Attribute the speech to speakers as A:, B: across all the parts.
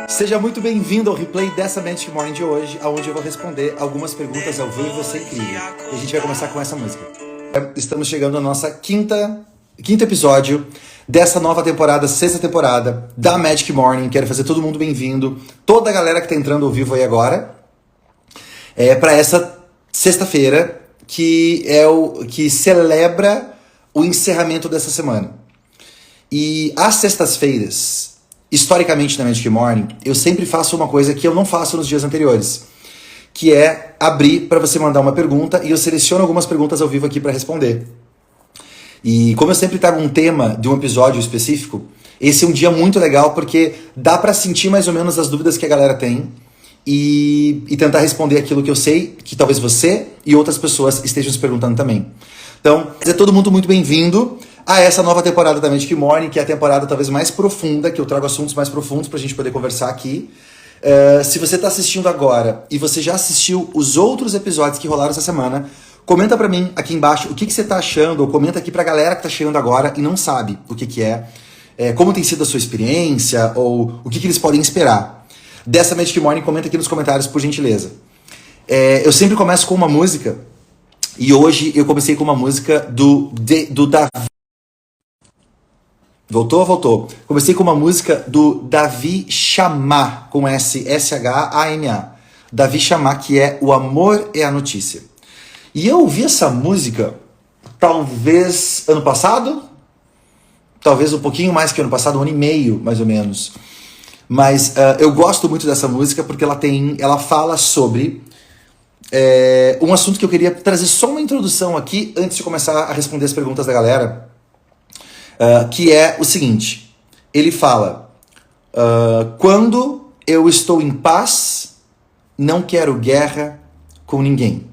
A: Seja muito bem-vindo ao replay dessa Magic Morning de hoje, onde eu vou responder algumas perguntas ao vivo e você é incrível. E a gente vai começar com essa música. Estamos chegando ao nosso quinto episódio dessa nova temporada, sexta temporada da Magic Morning. Quero fazer todo mundo bem-vindo, toda a galera que está entrando ao vivo aí agora, para essa sexta-feira que celebra o encerramento dessa semana. E às sextas-feiras, historicamente na Magic Morning, eu sempre faço uma coisa que eu não faço nos dias anteriores, que é abrir para você mandar uma pergunta e eu seleciono algumas perguntas ao vivo aqui para responder. E como eu sempre trago um tema de um episódio específico, esse é um dia muito legal porque dá para sentir mais ou menos as dúvidas que a galera tem e tentar responder aquilo que eu sei que talvez você e outras pessoas estejam se perguntando também. Então, é todo mundo muito bem-vindo a essa nova temporada da Magic Morning, que é a temporada talvez mais profunda, que eu trago assuntos mais profundos pra gente poder conversar aqui. Se você tá assistindo agora e você já assistiu os outros episódios que rolaram essa semana, comenta pra mim aqui embaixo o que você tá achando, ou comenta aqui pra galera que tá chegando agora e não sabe o que é, como tem sido a sua experiência, ou o que eles podem esperar dessa Magic Morning. Comenta aqui nos comentários, por gentileza. Eu sempre começo com uma música, e hoje eu comecei com uma música do Davi. Voltou. Comecei com uma música do Davi Chamá, com S-H-A-M-A. Davi Chamá, que é O Amor é a Notícia. E eu ouvi essa música, talvez ano passado, talvez um pouquinho mais que ano passado, um ano e meio, mais ou menos. Mas eu gosto muito dessa música porque ela fala sobre um assunto que eu queria trazer só uma introdução aqui, antes de começar a responder as perguntas da galera. Que é o seguinte, ele fala, quando eu estou em paz, não quero guerra com ninguém.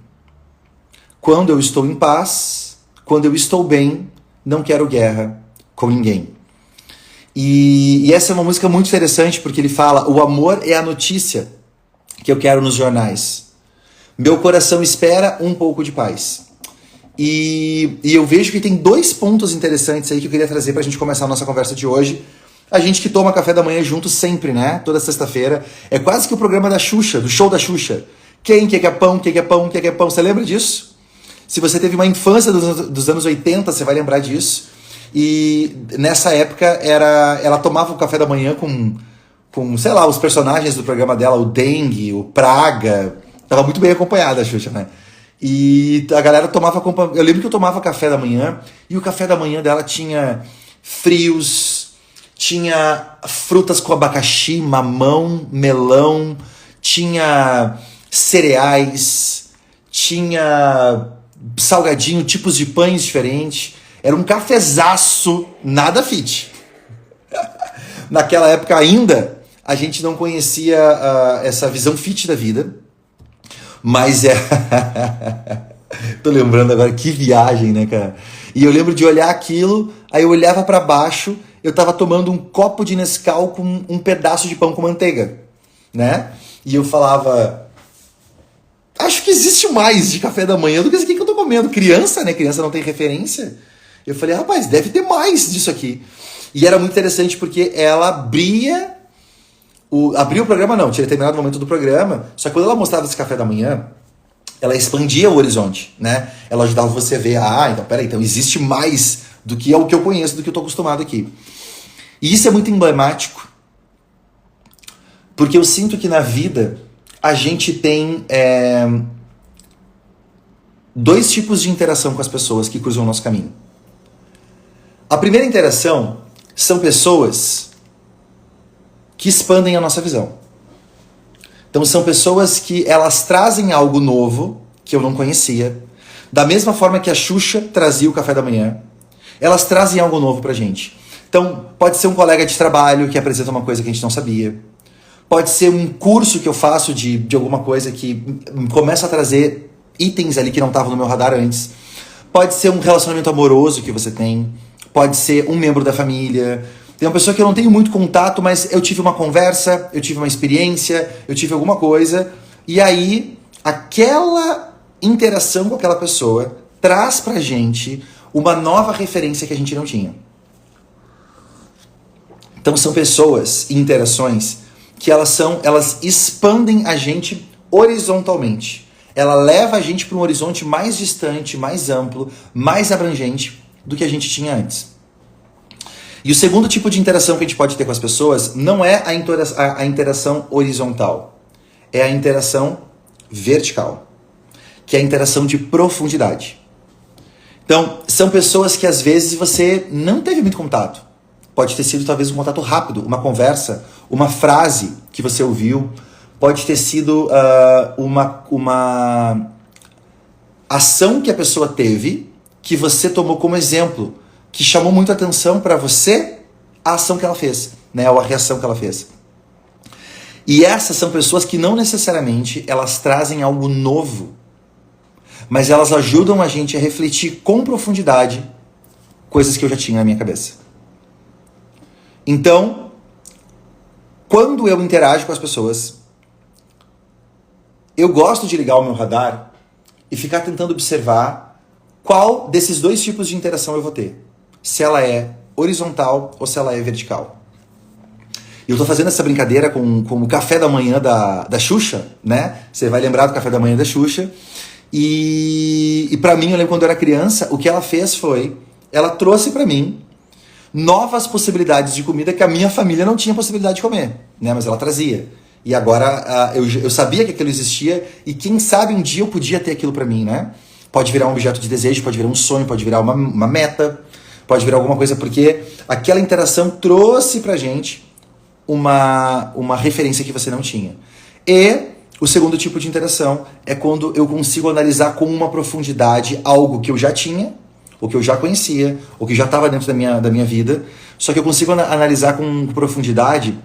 A: Quando eu estou em paz, quando eu estou bem, não quero guerra com ninguém. E essa é uma música muito interessante porque ele fala, o amor é a notícia que eu quero nos jornais. Meu coração espera um pouco de paz. E eu vejo que tem dois pontos interessantes aí que eu queria trazer pra gente começar a nossa conversa de hoje. A gente que toma café da manhã junto sempre, né? Toda sexta-feira. É quase que o programa da Xuxa, do show da Xuxa. Quem que é pão, que é pão, que é pão. Você lembra disso? Se você teve uma infância dos anos 80, você vai lembrar disso. E nessa época, ela tomava o café da manhã com, sei lá, os personagens do programa dela, o Dengue, o Praga. Tava muito bem acompanhada a Xuxa, né? E a galera tomava... Eu lembro que eu tomava café da manhã e o café da manhã dela tinha frios, tinha frutas com abacaxi, mamão, melão, tinha cereais, tinha salgadinho, tipos de pães diferentes. Era um cafezaço, nada fit. Naquela época ainda, a gente não conhecia essa visão fit da vida. Mas tô lembrando agora, que viagem, né, cara? E eu lembro de olhar aquilo, aí eu olhava pra baixo, eu tava tomando um copo de Nescau com um pedaço de pão com manteiga, né? E eu falava, acho que existe mais de café da manhã do que isso aqui que eu tô comendo. Criança, né? Criança não tem referência. Eu falei, rapaz, deve ter mais disso aqui. E era muito interessante porque ela abria o programa não, tinha determinado momento do programa, só que quando ela mostrava esse café da manhã, ela expandia o horizonte, né? Ela ajudava você a ver, então peraí, então existe mais do que é o que eu conheço, do que eu tô acostumado aqui. E isso é muito emblemático, porque eu sinto que na vida a gente tem dois tipos de interação com as pessoas que cruzam o nosso caminho. A primeira interação são pessoas que expandem a nossa visão. Então são pessoas que elas trazem algo novo que eu não conhecia. Da mesma forma que a Xuxa trazia o café da manhã, elas trazem algo novo pra gente. Então pode ser um colega de trabalho que apresenta uma coisa que a gente não sabia. Pode ser um curso que eu faço de alguma coisa que começa a trazer itens ali que não estavam no meu radar antes. Pode ser um relacionamento amoroso que você tem. Pode ser um membro da família. Tem uma pessoa que eu não tenho muito contato, mas eu tive uma conversa, eu tive uma experiência, eu tive alguma coisa, e aí aquela interação com aquela pessoa traz pra gente uma nova referência que a gente não tinha. Então são pessoas e interações que elas expandem a gente horizontalmente. Ela leva a gente para um horizonte mais distante, mais amplo, mais abrangente do que a gente tinha antes. E o segundo tipo de interação que a gente pode ter com as pessoas não é a interação horizontal, é a interação vertical, que é a interação de profundidade. Então, são pessoas que às vezes você não teve muito contato. Pode ter sido talvez um contato rápido, uma conversa, uma frase que você ouviu. Pode ter sido uma ação que a pessoa teve, que você tomou como exemplo, que chamou muito atenção para você a ação que ela fez, né? Ou a reação que ela fez. E essas são pessoas que não necessariamente elas trazem algo novo, mas elas ajudam a gente a refletir com profundidade coisas que eu já tinha na minha cabeça. Então, quando eu interajo com as pessoas, eu gosto de ligar o meu radar e ficar tentando observar qual desses dois tipos de interação eu vou ter. Se ela é horizontal ou se ela é vertical. E eu tô fazendo essa brincadeira com o café da manhã da Xuxa, né? Você vai lembrar do café da manhã da Xuxa. E pra mim, eu lembro quando eu era criança, o que ela fez foi, ela trouxe pra mim novas possibilidades de comida que a minha família não tinha possibilidade de comer, né? Mas ela trazia. E agora eu sabia que aquilo existia e quem sabe um dia eu podia ter aquilo pra mim, né? Pode virar um objeto de desejo, pode virar um sonho, pode virar uma meta, pode virar alguma coisa, porque aquela interação trouxe pra gente uma referência que você não tinha. E o segundo tipo de interação é quando eu consigo analisar com uma profundidade algo que eu já tinha, ou que eu já conhecia, ou que já estava dentro da minha vida, só que eu consigo analisar com profundidade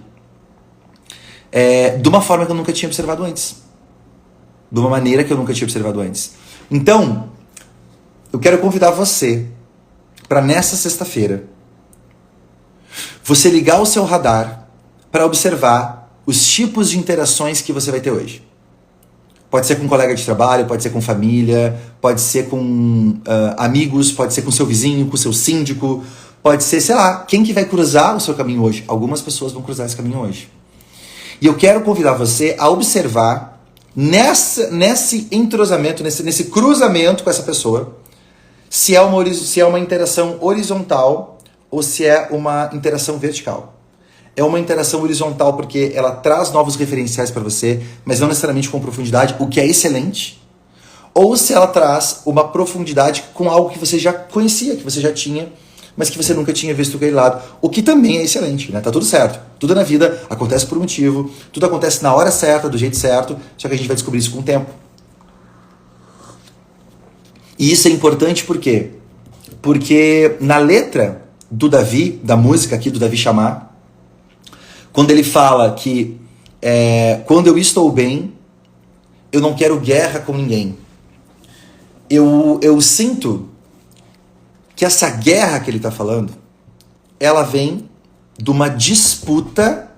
A: de uma forma que eu nunca tinha observado antes. De uma maneira que eu nunca tinha observado antes. Então, eu quero convidar você para nessa sexta-feira você ligar o seu radar para observar os tipos de interações que você vai ter hoje. Pode ser com um colega de trabalho, pode ser com família, pode ser com amigos, pode ser com seu vizinho, com seu síndico, pode ser, sei lá, quem que vai cruzar o seu caminho hoje? Algumas pessoas vão cruzar esse caminho hoje. E eu quero convidar você a observar nesse entrosamento, nesse cruzamento com essa pessoa, se é uma interação horizontal ou se é uma interação vertical. É uma interação horizontal porque ela traz novos referenciais para você, mas não necessariamente com profundidade, o que é excelente. Ou se ela traz uma profundidade com algo que você já conhecia, que você já tinha, mas que você nunca tinha visto daquele lado, o que também é excelente, né? Tá tudo certo. Tudo na vida acontece por um motivo, tudo acontece na hora certa, do jeito certo, só que a gente vai descobrir isso com o tempo. E isso é importante por quê? Porque na letra do Davi, da música aqui do Davi Shammah, quando ele fala que quando eu estou bem, eu não quero guerra com ninguém. Eu sinto que essa guerra que ele está falando, ela vem de uma disputa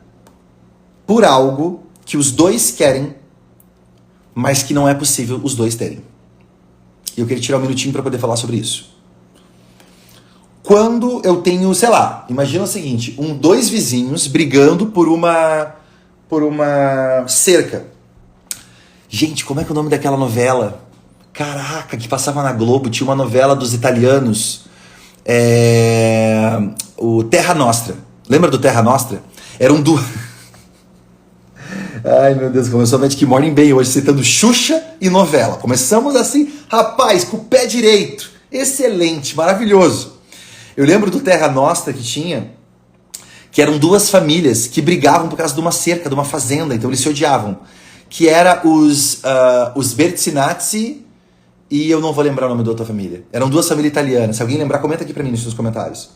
A: por algo que os dois querem, mas que não é possível os dois terem. E eu queria tirar um minutinho para poder falar sobre isso. Quando eu tenho, sei lá, imagina o seguinte, dois vizinhos brigando por uma cerca. Gente, como é que é o nome daquela novela? Caraca, que passava na Globo, tinha uma novela dos italianos, o Terra Nostra. Lembra do Terra Nostra? Eram duas... Ai, meu Deus, começou a Magic Morning bem hoje, citando Xuxa e novela. Começamos assim, rapaz, com o pé direito. Excelente, maravilhoso. Eu lembro do Terra Nostra que eram duas famílias que brigavam por causa de uma cerca, de uma fazenda, então eles se odiavam. Que era os Bertinazzi e eu não vou lembrar o nome da outra família. Eram duas famílias italianas. Se alguém lembrar, comenta aqui pra mim nos comentários.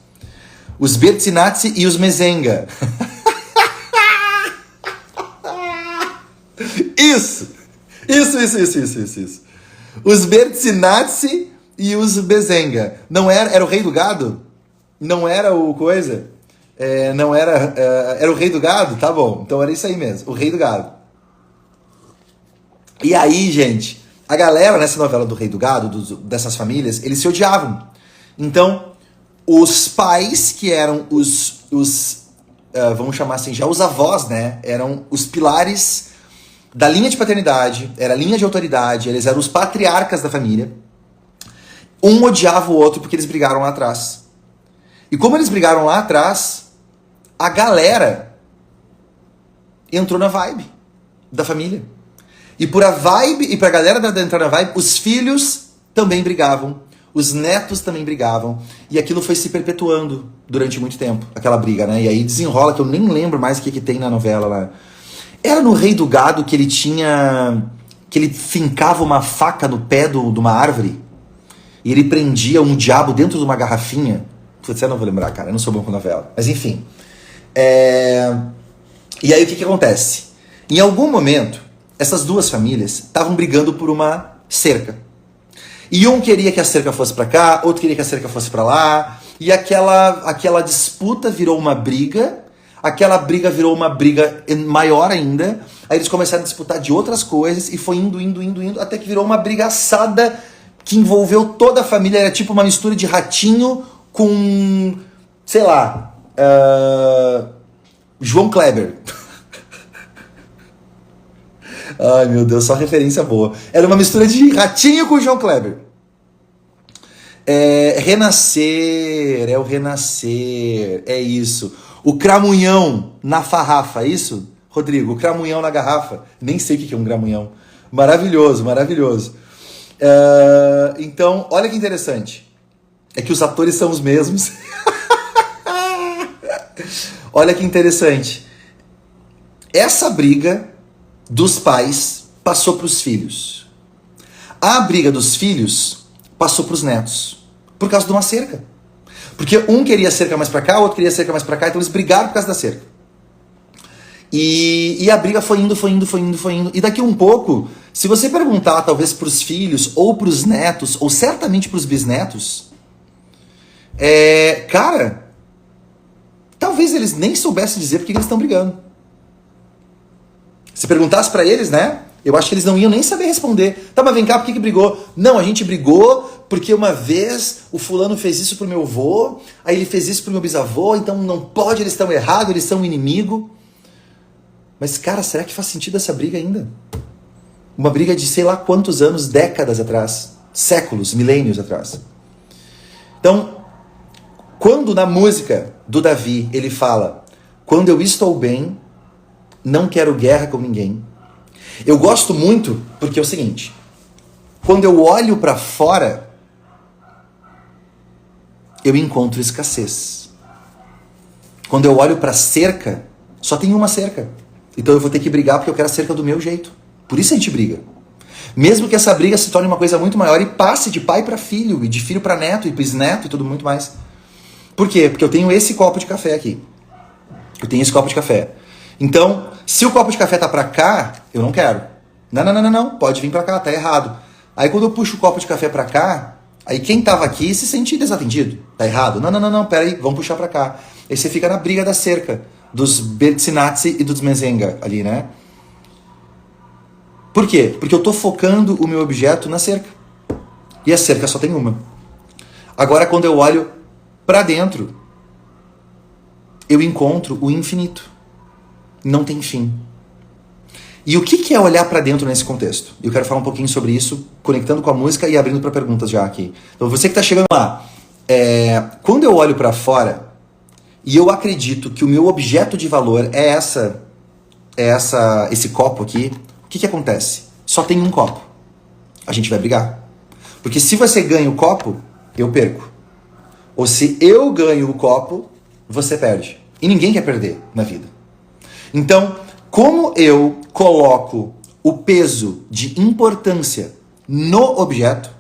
A: Os Bertinazzi e os Mezenga. Isso. Os Bertinazzi e os Mezenga. Não era o rei do gado? Não era o coisa? Não era... era o rei do gado? Tá bom. Então era isso aí mesmo. O rei do gado. E aí, gente, a galera nessa novela do Rei do Gado, dessas famílias, eles se odiavam. Então, os pais, que eram os vamos chamar assim, já os avós, né, eram os pilares da linha de paternidade, era a linha de autoridade, eles eram os patriarcas da família. Um odiava o outro porque eles brigaram lá atrás. E como eles brigaram lá atrás, a galera entrou na vibe da família. E por a vibe, e pra galera entrar na vibe, os filhos também brigavam, os netos também brigavam, e aquilo foi se perpetuando durante muito tempo, aquela briga, né? E aí desenrola, que eu nem lembro mais o que tem na novela lá. Era no Rei do Gado que ele tinha... que ele fincava uma faca no pé de uma árvore, e ele prendia um diabo dentro de uma garrafinha. Putz, eu não vou lembrar, cara, eu não sou bom com novela. Mas enfim. E aí o que acontece? Em algum momento, essas duas famílias estavam brigando por uma cerca. E um queria que a cerca fosse para cá, outro queria que a cerca fosse para lá. E aquela disputa virou uma briga. Aquela briga virou uma briga maior ainda. Aí eles começaram a disputar de outras coisas e foi indo, até que virou uma brigaçada que envolveu toda a família. Era tipo uma mistura de Ratinho com, sei lá, João Kleber. Ai, meu Deus, só referência boa. Era uma mistura de Ratinho com João Kleber. Renascer, é o Renascer, é isso. O cramunhão na farrafa, é isso? Rodrigo, o cramunhão na garrafa. Nem sei o que é um cramunhão. Maravilhoso, maravilhoso. Então, olha que interessante. É que os atores são os mesmos. Olha que interessante. Essa briga dos pais passou para os filhos. A briga dos filhos passou para os netos. Por causa de uma cerca. Porque um queria cerca mais para cá, o outro queria cerca mais para cá, então eles brigaram por causa da cerca. E a briga foi indo. E daqui um pouco, se você perguntar talvez para os filhos, ou para os netos, ou certamente para os bisnetos, cara, talvez eles nem soubessem dizer porque eles estão brigando. Se perguntasse para eles, né? Eu acho que eles não iam nem saber responder. Tá, mas vem cá, por que brigou? Não, a gente brigou porque uma vez o fulano fez isso pro meu avô, aí ele fez isso pro meu bisavô, então não pode, eles estão errados, eles são um inimigo. Mas, cara, será que faz sentido essa briga ainda? Uma briga de sei lá quantos anos, décadas atrás, séculos, milênios atrás. Então, quando na música do Davi ele fala: quando eu estou bem, não quero guerra com ninguém. Eu gosto muito porque é o seguinte: quando eu olho para fora, eu encontro escassez. Quando eu olho para cerca, só tem uma cerca. Então eu vou ter que brigar porque eu quero a cerca do meu jeito. Por isso a gente briga. Mesmo que essa briga se torne uma coisa muito maior e passe de pai para filho, e de filho para neto, e bisneto e tudo muito mais. Por quê? Porque eu tenho esse copo de café aqui. Eu tenho esse copo de café. Então, se o copo de café tá para cá, eu não quero. Não, pode vir para cá, tá errado. Aí quando eu puxo o copo de café para cá, aí quem tava aqui se sente desatendido. Tá errado? Não, peraí, vamos puxar para cá. Aí você fica na briga da cerca, dos Bertsinatzi e dos Mezenga ali, né? Por quê? Porque eu tô focando o meu objeto na cerca. E a cerca só tem uma. Agora, quando eu olho para dentro, eu encontro o infinito. Não tem fim. E o que é olhar para dentro nesse contexto? Eu quero falar um pouquinho sobre isso, conectando com a música e abrindo para perguntas já aqui. Então, você que está chegando lá, quando eu olho para fora e eu acredito que o meu objeto de valor é esse copo aqui, o que acontece? Só tem um copo. A gente vai brigar. Porque se você ganha o copo, eu perco. Ou se eu ganho o copo, você perde. E ninguém quer perder na vida. Então, como eu coloco o peso de importância no objeto,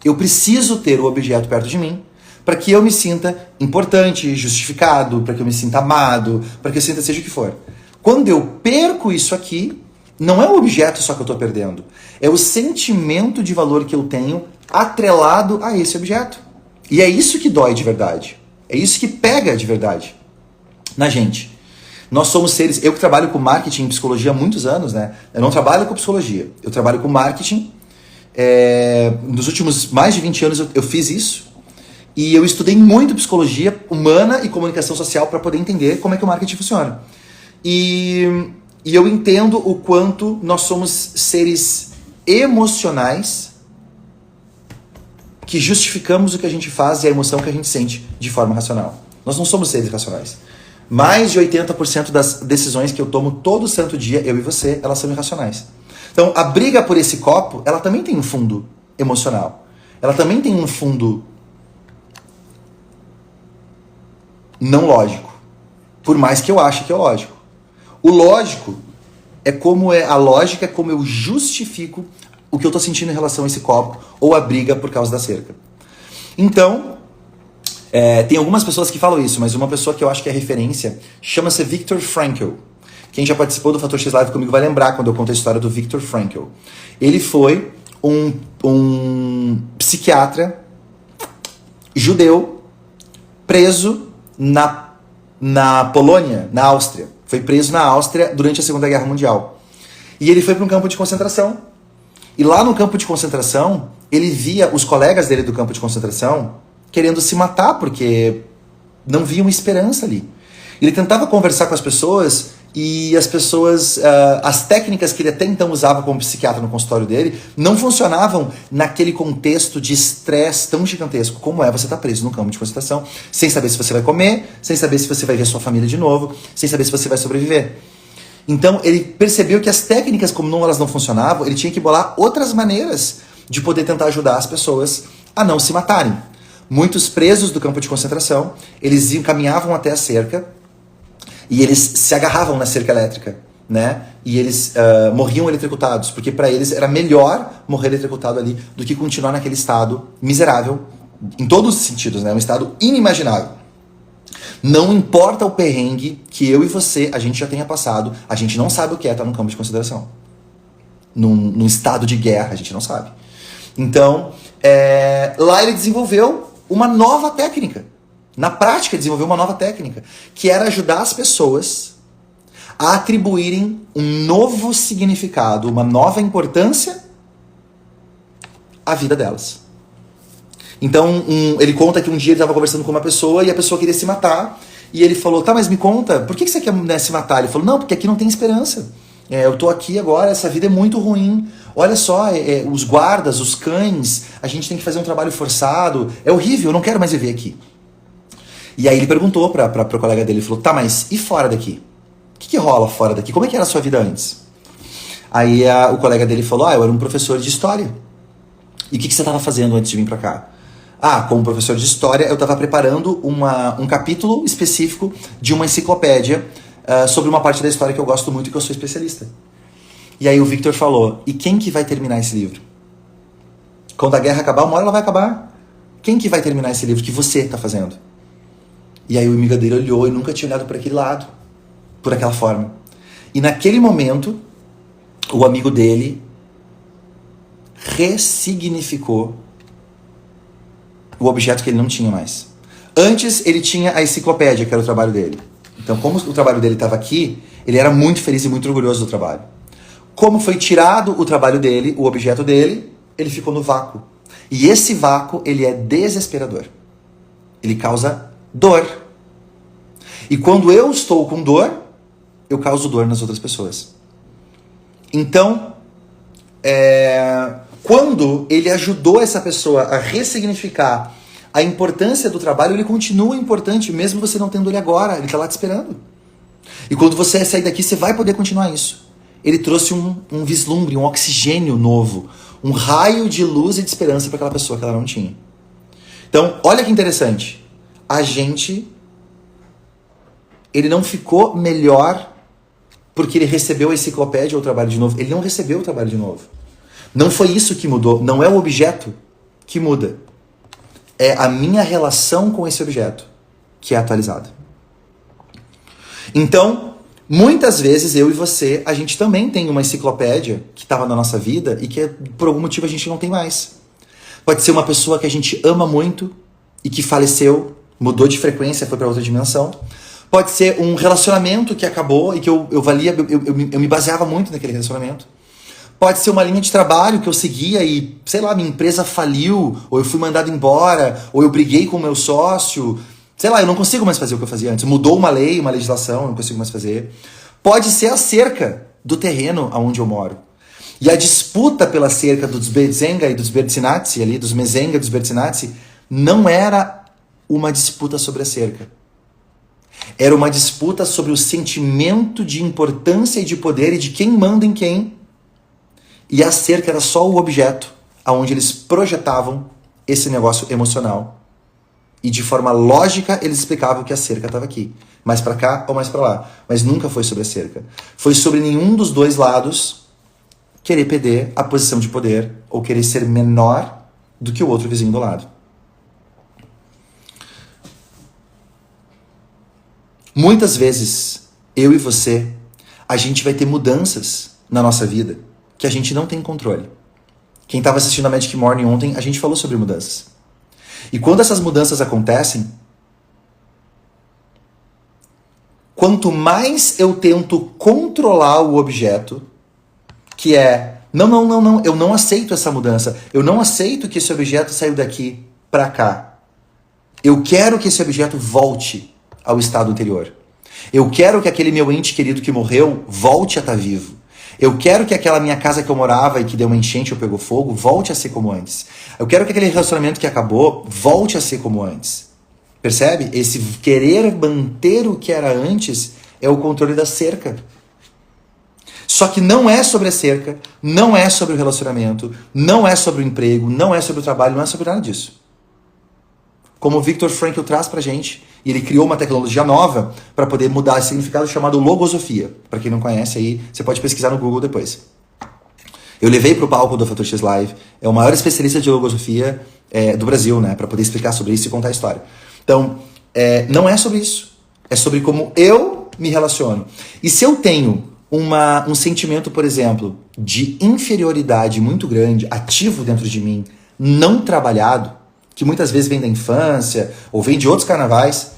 A: eu preciso ter o objeto perto de mim para que eu me sinta importante, justificado, para que eu me sinta amado, para que eu sinta seja o que for. Quando eu perco isso aqui, não é o objeto só que eu estou perdendo, é o sentimento de valor que eu tenho atrelado a esse objeto. E é isso que dói de verdade. É isso que pega de verdade na gente. Nós somos seres... Eu que trabalho com marketing e psicologia há muitos anos, né? Eu não trabalho com psicologia. Eu trabalho com marketing. Nos últimos mais de 20 anos eu fiz isso. E eu estudei muito psicologia humana e comunicação social para poder entender como é que o marketing funciona. E eu entendo o quanto nós somos seres emocionais que justificamos o que a gente faz e a emoção que a gente sente de forma racional. Nós não somos seres racionais. Mais de 80% das decisões que eu tomo todo santo dia, eu e você, elas são irracionais. Então, a briga por esse copo, ela também tem um fundo emocional. Ela também tem um fundo não lógico. Por mais que eu ache que é lógico. O lógico é como a lógica é como eu justifico o que eu estou sentindo em relação a esse copo ou a briga por causa da cerca. Então, tem algumas pessoas que falam isso, mas uma pessoa que eu acho que é referência chama-se Viktor Frankl. Quem já participou do Fator X Live comigo vai lembrar quando eu conto a história do Viktor Frankl. Ele foi um psiquiatra judeu preso na Polônia, na Áustria. Foi preso na Áustria durante a Segunda Guerra Mundial. E ele foi para um campo de concentração. E lá no campo de concentração, ele via os colegas dele do campo de concentração querendo se matar, porque não viam esperança ali. Ele tentava conversar com as pessoas e as pessoas, as técnicas que ele até então usava como psiquiatra no consultório dele, não funcionavam naquele contexto de estresse tão gigantesco como você estar preso no campo de concentração, sem saber se você vai comer, sem saber se você vai ver sua família de novo, sem saber se você vai sobreviver. Então ele percebeu que as técnicas, como elas não funcionavam, ele tinha que bolar outras maneiras de poder tentar ajudar as pessoas a não se matarem. Muitos presos do campo de concentração, eles caminhavam até a cerca e eles se agarravam na cerca elétrica, né? E eles morriam eletrocutados, porque para eles era melhor morrer eletrocutado ali do que continuar naquele estado miserável, em todos os sentidos, né? Um estado inimaginável. Não importa o perrengue que eu e você, a gente já tenha passado, a gente não sabe o que é estar num campo de concentração. Num estado de guerra, a gente não sabe. Então, lá ele desenvolveu uma nova técnica. Na prática, desenvolveu uma nova técnica, que era ajudar as pessoas a atribuírem um novo significado, uma nova importância à vida delas. Então, ele conta que um dia ele estava conversando com uma pessoa e a pessoa queria se matar. E ele falou, tá, mas me conta, por que você quer se matar? Ele falou, não, porque aqui não tem esperança. Eu tô aqui agora, essa vida é muito ruim. Olha só, os guardas, os cães, a gente tem que fazer um trabalho forçado. É horrível, eu não quero mais viver aqui. E aí ele perguntou para o colega dele, ele falou, tá, mas e fora daqui? O que rola fora daqui? Como é que era a sua vida antes? Aí o colega dele falou, eu era um professor de história. E o que você estava fazendo antes de vir para cá? Como professor de história, eu estava preparando um capítulo específico de uma enciclopédia sobre uma parte da história que eu gosto muito e que eu sou especialista. E aí o Victor falou, e quem que vai terminar esse livro? Quando a guerra acabar, uma hora ela vai acabar. Quem que vai terminar esse livro que você está fazendo? E aí o amigo dele olhou e nunca tinha olhado para aquele lado, por aquela forma. E naquele momento, o amigo dele ressignificou o objeto que ele não tinha mais. Antes, ele tinha a enciclopédia, que era o trabalho dele. Então, como o trabalho dele estava aqui, ele era muito feliz e muito orgulhoso do trabalho. Como foi tirado o trabalho dele, o objeto dele, ele ficou no vácuo. E esse vácuo, ele é desesperador. Ele causa dor. E quando eu estou com dor, eu causo dor nas outras pessoas. Então, quando ele ajudou essa pessoa a ressignificar a importância do trabalho, ele continua importante, mesmo você não tendo ele agora. Ele está lá te esperando. E quando você sair daqui, você vai poder continuar isso. Ele trouxe um vislumbre, um oxigênio novo, um raio de luz e de esperança para aquela pessoa que ela não tinha. Então, olha que interessante. Ele não ficou melhor porque ele recebeu a enciclopédia ou o trabalho de novo. Ele não recebeu o trabalho de novo. Não foi isso que mudou. Não é o objeto que muda. É a minha relação com esse objeto que é atualizada. Então, muitas vezes eu e você, a gente também tem uma enciclopédia que estava na nossa vida e que por algum motivo a gente não tem mais. Pode ser uma pessoa que a gente ama muito e que faleceu, mudou de frequência, foi para outra dimensão. Pode ser um relacionamento que acabou e que eu me baseava muito naquele relacionamento. Pode ser uma linha de trabalho que eu seguia e, sei lá, minha empresa faliu, ou eu fui mandado embora, ou eu briguei com o meu sócio. Sei lá, eu não consigo mais fazer o que eu fazia antes. Mudou uma lei, uma legislação, eu não consigo mais fazer. Pode ser a cerca do terreno onde eu moro. E a disputa pela cerca dos Berzenga e dos Berzinazzi, ali, dos Mezenga e dos Berzinazzi, não era uma disputa sobre a cerca. Era uma disputa sobre o sentimento de importância e de poder e de quem manda em quem. E a cerca era só o objeto aonde eles projetavam esse negócio emocional. E de forma lógica eles explicavam que a cerca estava aqui. Mais para cá ou mais para lá. Mas nunca foi sobre a cerca. Foi sobre nenhum dos dois lados querer perder a posição de poder ou querer ser menor do que o outro vizinho do lado. Muitas vezes, eu e você, a gente vai ter mudanças na nossa vida que a gente não tem controle. Quem estava assistindo a Magic Morning ontem, a gente falou sobre mudanças. E quando essas mudanças acontecem, quanto mais eu tento controlar o objeto, que é, não, eu não aceito essa mudança, eu não aceito que esse objeto saiu daqui para cá. Eu quero que esse objeto volte ao estado anterior. Eu quero que aquele meu ente querido que morreu volte a estar vivo. Eu quero que aquela minha casa que eu morava e que deu uma enchente ou pegou fogo volte a ser como antes. Eu quero que aquele relacionamento que acabou volte a ser como antes. Percebe? Esse querer manter o que era antes é o controle da cerca. Só que não é sobre a cerca, não é sobre o relacionamento, não é sobre o emprego, não é sobre o trabalho, não é sobre nada disso. Como o Viktor Frankl traz pra gente, e ele criou uma tecnologia nova para poder mudar esse significado chamado logosofia. Para quem não conhece aí, você pode pesquisar no Google depois. Eu levei pro palco do Fator X Live, é o maior especialista de logosofia do Brasil, né, para poder explicar sobre isso e contar a história. Então, não é sobre isso. É sobre como eu me relaciono. E se eu tenho um sentimento, por exemplo, de inferioridade muito grande, ativo dentro de mim, não trabalhado, que muitas vezes vem da infância, ou vem de outros carnavais,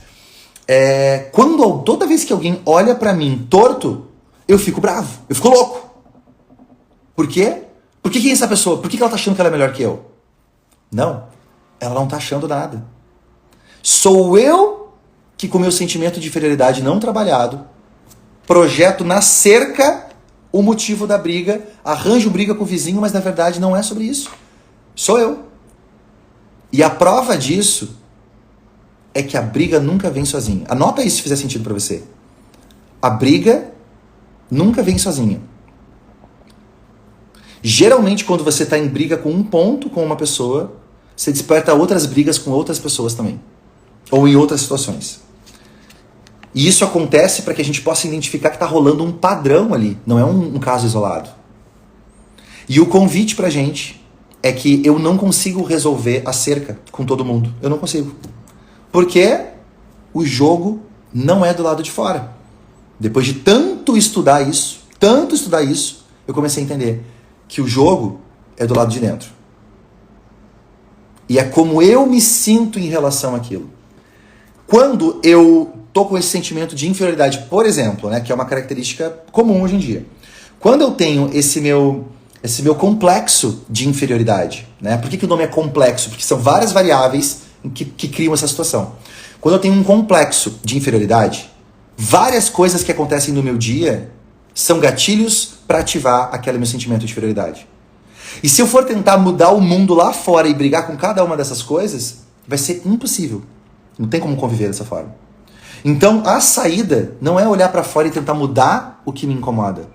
A: toda vez que alguém olha pra mim torto, eu fico bravo, eu fico louco. Por quê? Por que quem é essa pessoa? Por que ela tá achando que ela é melhor que eu? Não, ela não tá achando nada. Sou eu que, com meu sentimento de inferioridade não trabalhado, projeto na cerca o motivo da briga, arranjo briga com o vizinho, mas na verdade não é sobre isso. Sou eu. E a prova disso é que a briga nunca vem sozinha. Anota isso se fizer sentido para você. A briga nunca vem sozinha. Geralmente, quando você está em briga com um ponto com uma pessoa, você desperta outras brigas com outras pessoas também. Ou em outras situações. E isso acontece para que a gente possa identificar que está rolando um padrão ali. Não é um caso isolado. E o convite para a gente é que eu não consigo resolver a cerca com todo mundo. Eu não consigo. Porque o jogo não é do lado de fora. Depois de tanto estudar isso, eu comecei a entender que o jogo é do lado de dentro. E é como eu me sinto em relação àquilo. Quando eu tô com esse sentimento de inferioridade, por exemplo, né, que é uma característica comum hoje em dia. Quando eu tenho esse meu complexo de inferioridade, né? Por que o nome é complexo? Porque são várias variáveis que criam essa situação. Quando eu tenho um complexo de inferioridade, várias coisas que acontecem no meu dia são gatilhos para ativar aquele meu sentimento de inferioridade. E se eu for tentar mudar o mundo lá fora e brigar com cada uma dessas coisas, vai ser impossível. Não tem como conviver dessa forma. Então, a saída não é olhar para fora e tentar mudar o que me incomoda.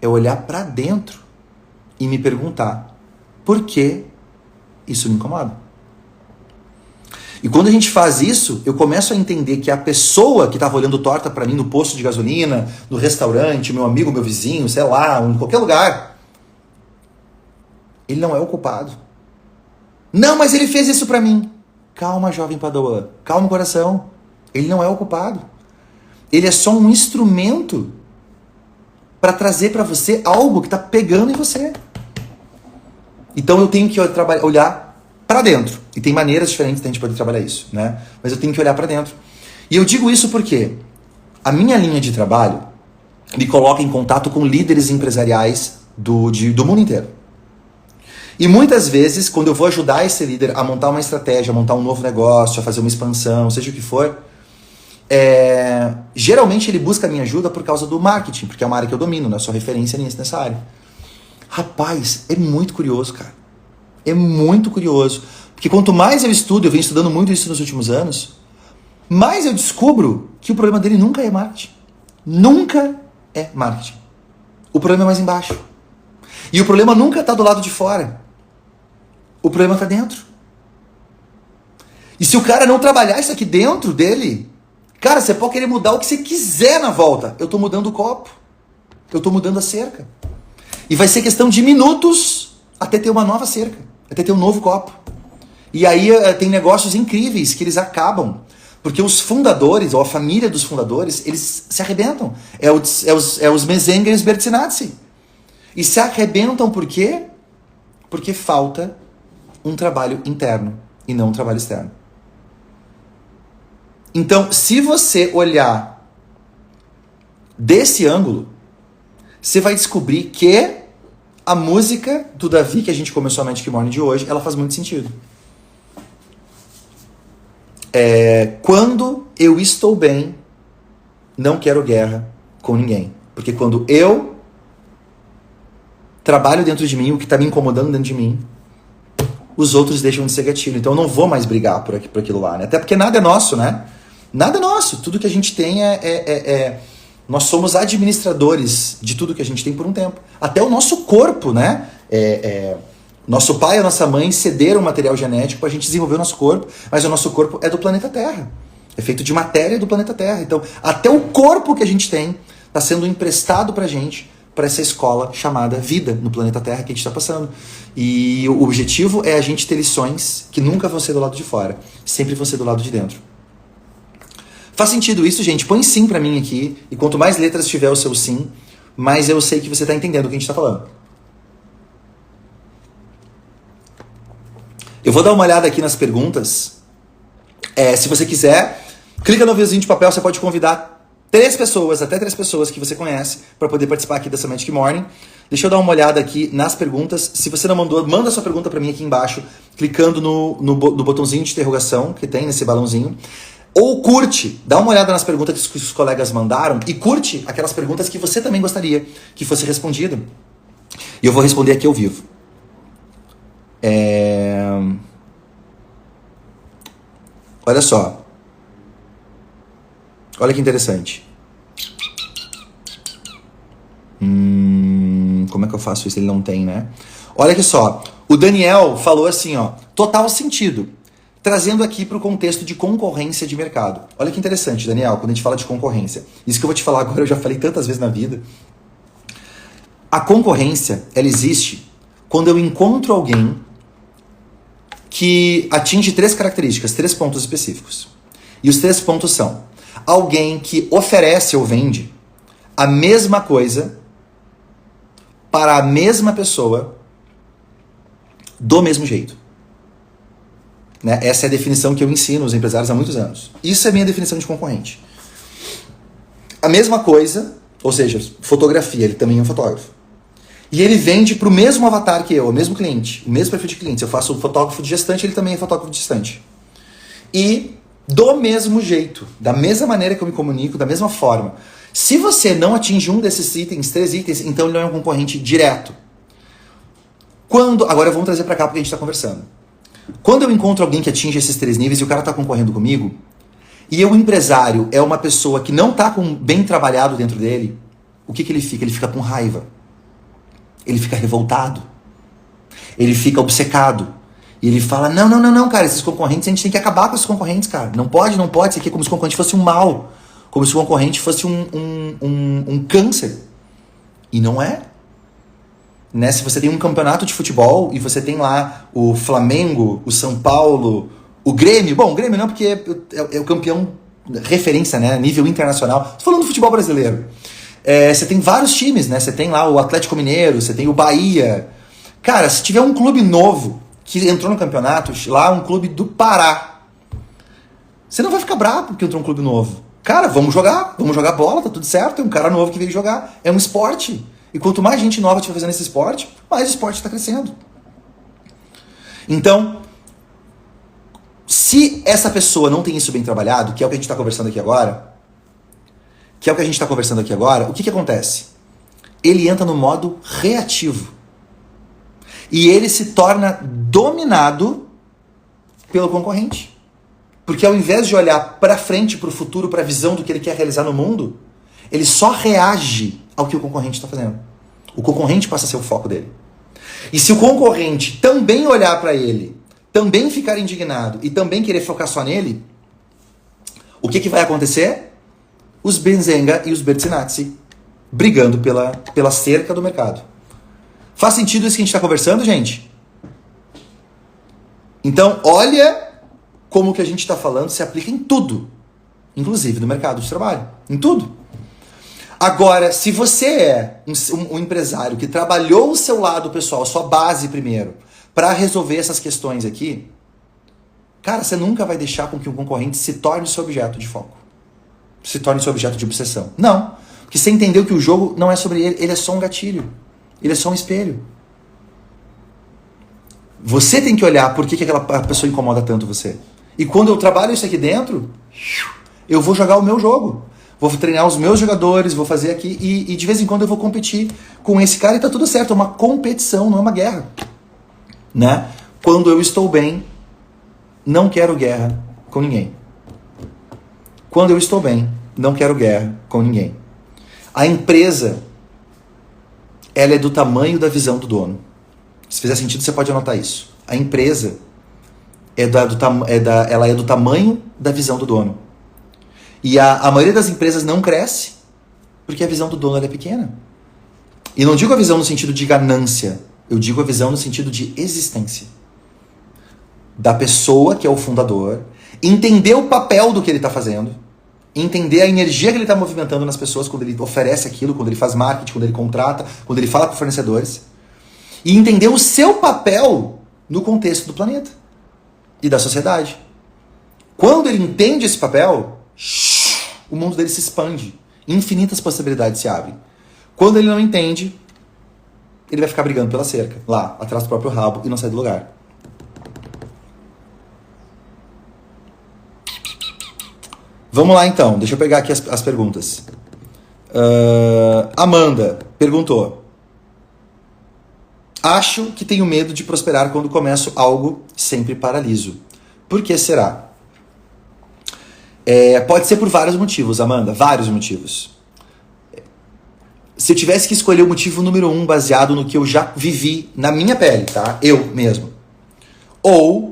A: É olhar para dentro e me perguntar por que isso me incomoda. E quando a gente faz isso, eu começo a entender que a pessoa que estava olhando torta para mim no posto de gasolina, no restaurante, meu amigo, meu vizinho, sei lá, em qualquer lugar, ele não é o culpado. Não, mas ele fez isso para mim. Calma, jovem Padawan. Calma, coração. Ele não é o culpado. Ele é só um instrumento para trazer para você algo que está pegando em você. Então eu tenho que olhar para dentro. E tem maneiras diferentes de a gente poder trabalhar isso, né? Mas eu tenho que olhar para dentro. E eu digo isso porque a minha linha de trabalho me coloca em contato com líderes empresariais do mundo inteiro. E muitas vezes, quando eu vou ajudar esse líder a montar uma estratégia, a montar um novo negócio, a fazer uma expansão, seja o que for, geralmente ele busca a minha ajuda por causa do marketing, porque é uma área que eu domino, né? Eu sou referência nessa área. Rapaz, é muito curioso, cara. É muito curioso. Porque quanto mais eu estudo, eu venho estudando muito isso nos últimos anos, mais eu descubro que o problema dele nunca é marketing. Nunca é marketing. O problema é mais embaixo. E o problema nunca está do lado de fora. O problema está dentro. E se o cara não trabalhar isso aqui dentro dele, cara, você pode querer mudar o que você quiser na volta. Eu estou mudando o copo. Eu estou mudando a cerca. E vai ser questão de minutos até ter uma nova cerca. Até ter um novo copo. E aí tem negócios incríveis que eles acabam. Porque os fundadores, ou a família dos fundadores, eles se arrebentam. É os Mezenga e os Bertinazzi. E se arrebentam por quê? Porque falta um trabalho interno e não um trabalho externo. Então, se você olhar desse ângulo, você vai descobrir que a música do Davi, que a gente começou a Magic Morning de hoje, ela faz muito sentido. Quando eu estou bem, não quero guerra com ninguém. Porque quando eu trabalho dentro de mim, o que está me incomodando dentro de mim, os outros deixam de ser gatilho. Então eu não vou mais brigar por aquilo lá, né? Até porque nada é nosso, né? Nada é nosso. Tudo que a gente tem nós somos administradores de tudo que a gente tem por um tempo. Até o nosso corpo, né? Nosso pai e a nossa mãe cederam material genético para a gente desenvolver o nosso corpo, mas o nosso corpo é do planeta Terra. É feito de matéria do planeta Terra. Então, até o corpo que a gente tem está sendo emprestado para a gente, para essa escola chamada vida no planeta Terra que a gente está passando. E o objetivo é a gente ter lições que nunca vão ser do lado de fora, sempre vão ser do lado de dentro. Faz sentido isso, gente? Põe sim para mim aqui, e quanto mais letras tiver o seu sim, mais eu sei que você está entendendo o que a gente está falando. Eu vou dar uma olhada aqui nas perguntas. Se você quiser, clica no aviãozinho de papel, você pode convidar até três pessoas que você conhece para poder participar aqui dessa Magic Morning. Deixa eu dar uma olhada aqui nas perguntas. Se você não mandou, manda sua pergunta para mim aqui embaixo, clicando no botãozinho de interrogação que tem nesse balãozinho. Ou curte, dá uma olhada nas perguntas que os colegas mandaram e curte aquelas perguntas que você também gostaria que fosse respondido. E eu vou responder aqui ao vivo. Olha só. Olha que interessante. Como é que eu faço isso? Ele não tem, né? Olha aqui só. O Daniel falou assim, ó. Total sentido. Trazendo aqui para o contexto de concorrência de mercado. Olha que interessante, Daniel, quando a gente fala de concorrência. Isso que eu vou te falar agora, eu já falei tantas vezes na vida. A concorrência, ela existe quando eu encontro alguém que atinge 3 características, 3 pontos específicos. E os 3 pontos são: alguém que oferece ou vende a mesma coisa para a mesma pessoa do mesmo jeito. Né? Essa é a definição que eu ensino aos empresários há muitos anos. Isso é a minha definição de concorrente. A mesma coisa, ou seja, fotografia, ele também é um fotógrafo. E ele vende para o mesmo avatar que eu, o mesmo cliente, o mesmo perfil de cliente. Se eu faço fotógrafo de gestante, ele também é fotógrafo de gestante. E do mesmo jeito, da mesma maneira que eu me comunico, da mesma forma. Se você não atinge um desses itens, 3 itens, então ele não é um concorrente direto. Agora vamos trazer para cá porque a gente está conversando. Quando eu encontro alguém que atinge esses 3 níveis e o cara está concorrendo comigo, e o empresário é uma pessoa que não está bem trabalhado dentro dele, o que ele fica? Ele fica com raiva. Ele fica revoltado. Ele fica obcecado. E ele fala, não, cara, esses concorrentes, a gente tem que acabar com esses concorrentes, cara. Não pode, isso aqui é como se o concorrente fosse um mal. Como se o concorrente fosse um câncer. E não é. Né? Se você tem um campeonato de futebol e você tem lá o Flamengo, o São Paulo, o Grêmio. Bom, o Grêmio não, porque é o campeão referência, né? Nível internacional. Tô falando do futebol brasileiro. Você tem vários times, né? Você tem lá o Atlético Mineiro, você tem o Bahia. Cara, se tiver um clube novo que entrou no campeonato, lá um clube do Pará, você não vai ficar bravo porque entrou um clube novo. Cara, vamos jogar bola, tá tudo certo. É um cara novo que veio jogar. É um esporte. E quanto mais gente nova estiver fazendo esse esporte, mais o esporte está crescendo. Então, se essa pessoa não tem isso bem trabalhado, que é o que a gente está conversando aqui agora, o que acontece? Ele entra no modo reativo. E ele se torna dominado pelo concorrente. Porque ao invés de olhar para frente, para o futuro, para a visão do que ele quer realizar no mundo, ele só reage ao que o concorrente está fazendo. O concorrente passa a ser o foco dele. E se o concorrente também olhar para ele, também ficar indignado e também querer focar só nele, o que vai acontecer? Os Benzenga e os Bertinazzi brigando pela cerca do mercado. Faz sentido isso que a gente está conversando, gente? Então, olha como o que a gente está falando se aplica em tudo. Inclusive no mercado de trabalho. Em tudo. Agora, se você é um empresário que trabalhou o seu lado pessoal, a sua base primeiro, para resolver essas questões aqui, cara, você nunca vai deixar com que o concorrente se torne seu objeto de foco. Se torne seu objeto de obsessão. Não. Porque você entendeu que o jogo não é sobre ele, ele é só um gatilho. Ele é só um espelho. Você tem que olhar por que aquela pessoa incomoda tanto você. E quando eu trabalho isso aqui dentro, eu vou jogar o meu jogo. Vou treinar os meus jogadores, vou fazer aqui e de vez em quando eu vou competir com esse cara e tá tudo certo. É uma competição, não é uma guerra. Né? Quando eu estou bem, não quero guerra com ninguém. Quando eu estou bem, não quero guerra com ninguém. A empresa, ela é do tamanho da visão do dono. Se fizer sentido, você pode anotar isso. A empresa ela é do tamanho da visão do dono. E a maioria das empresas não cresce porque a visão do dono é pequena. E não digo a visão no sentido de ganância, eu digo a visão no sentido de existência. Da pessoa que é o fundador, entender o papel do que ele está fazendo, entender a energia que ele está movimentando nas pessoas quando ele oferece aquilo, quando ele faz marketing, quando ele contrata, quando ele fala com fornecedores, e entender o seu papel no contexto do planeta e da sociedade. Quando ele entende esse papel, o mundo dele se expande, infinitas possibilidades se abrem. Quando ele não entende, ele vai ficar brigando pela cerca, lá, atrás do próprio rabo, e não sai do lugar. Vamos lá então, deixa eu pegar aqui as perguntas. Amanda perguntou: acho que tenho medo de prosperar quando começo algo, sempre paraliso. Por que será? Pode ser por vários motivos, Amanda, vários motivos. Se eu tivesse que escolher o motivo número 1 baseado no que eu já vivi na minha pele, tá? Eu mesmo. Ou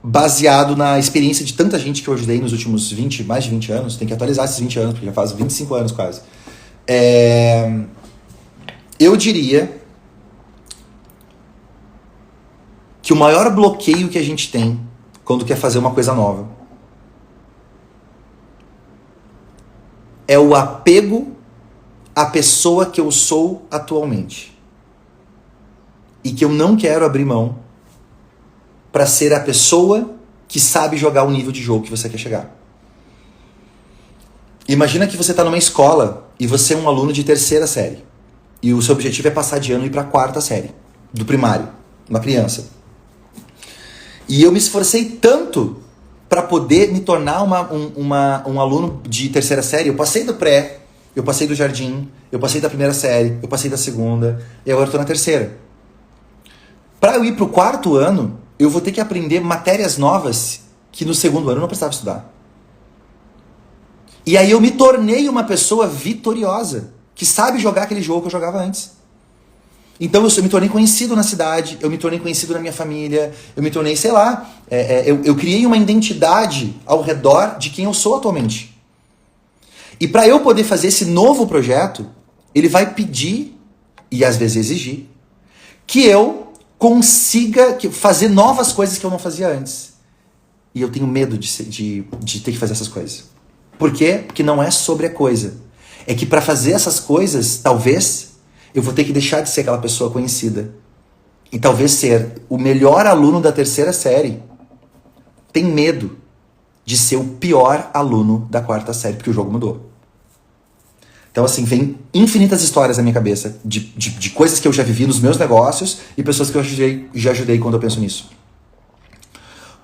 A: baseado na experiência de tanta gente que eu ajudei nos últimos mais de 20 anos, tem que atualizar esses 20 anos, porque já faz 25 anos quase. Eu diria que o maior bloqueio que a gente tem quando quer fazer uma coisa nova é o apego à pessoa que eu sou atualmente. E que eu não quero abrir mão para ser a pessoa que sabe jogar o nível de jogo que você quer chegar. Imagina que você está numa escola e você é um aluno de 3ª série. E o seu objetivo é passar de ano e ir para a 4ª série, do primário, uma criança. E eu me esforcei tanto para poder me tornar um aluno de 3ª série. Eu passei do pré, eu passei do jardim, eu passei da 1ª série, eu passei da 2ª, e agora estou na 3ª. Para eu ir para o 4º ano, eu vou ter que aprender matérias novas que no 2º ano eu não precisava estudar. E aí eu me tornei uma pessoa vitoriosa, que sabe jogar aquele jogo que eu jogava antes. Então eu me tornei conhecido na cidade, eu me tornei conhecido na minha família, eu me tornei, sei lá, eu criei uma identidade ao redor de quem eu sou atualmente. E para eu poder fazer esse novo projeto, ele vai pedir, e às vezes exigir, que eu consiga fazer novas coisas que eu não fazia antes. E eu tenho medo de ter que fazer essas coisas. Por quê? Porque não é sobre a coisa. É que para fazer essas coisas, talvez, eu vou ter que deixar de ser aquela pessoa conhecida. E talvez ser o melhor aluno da 3ª série tem medo de ser o pior aluno da 4ª série, porque o jogo mudou. Então, assim, vem infinitas histórias na minha cabeça de coisas que eu já vivi nos meus negócios e pessoas que eu já ajudei quando eu penso nisso.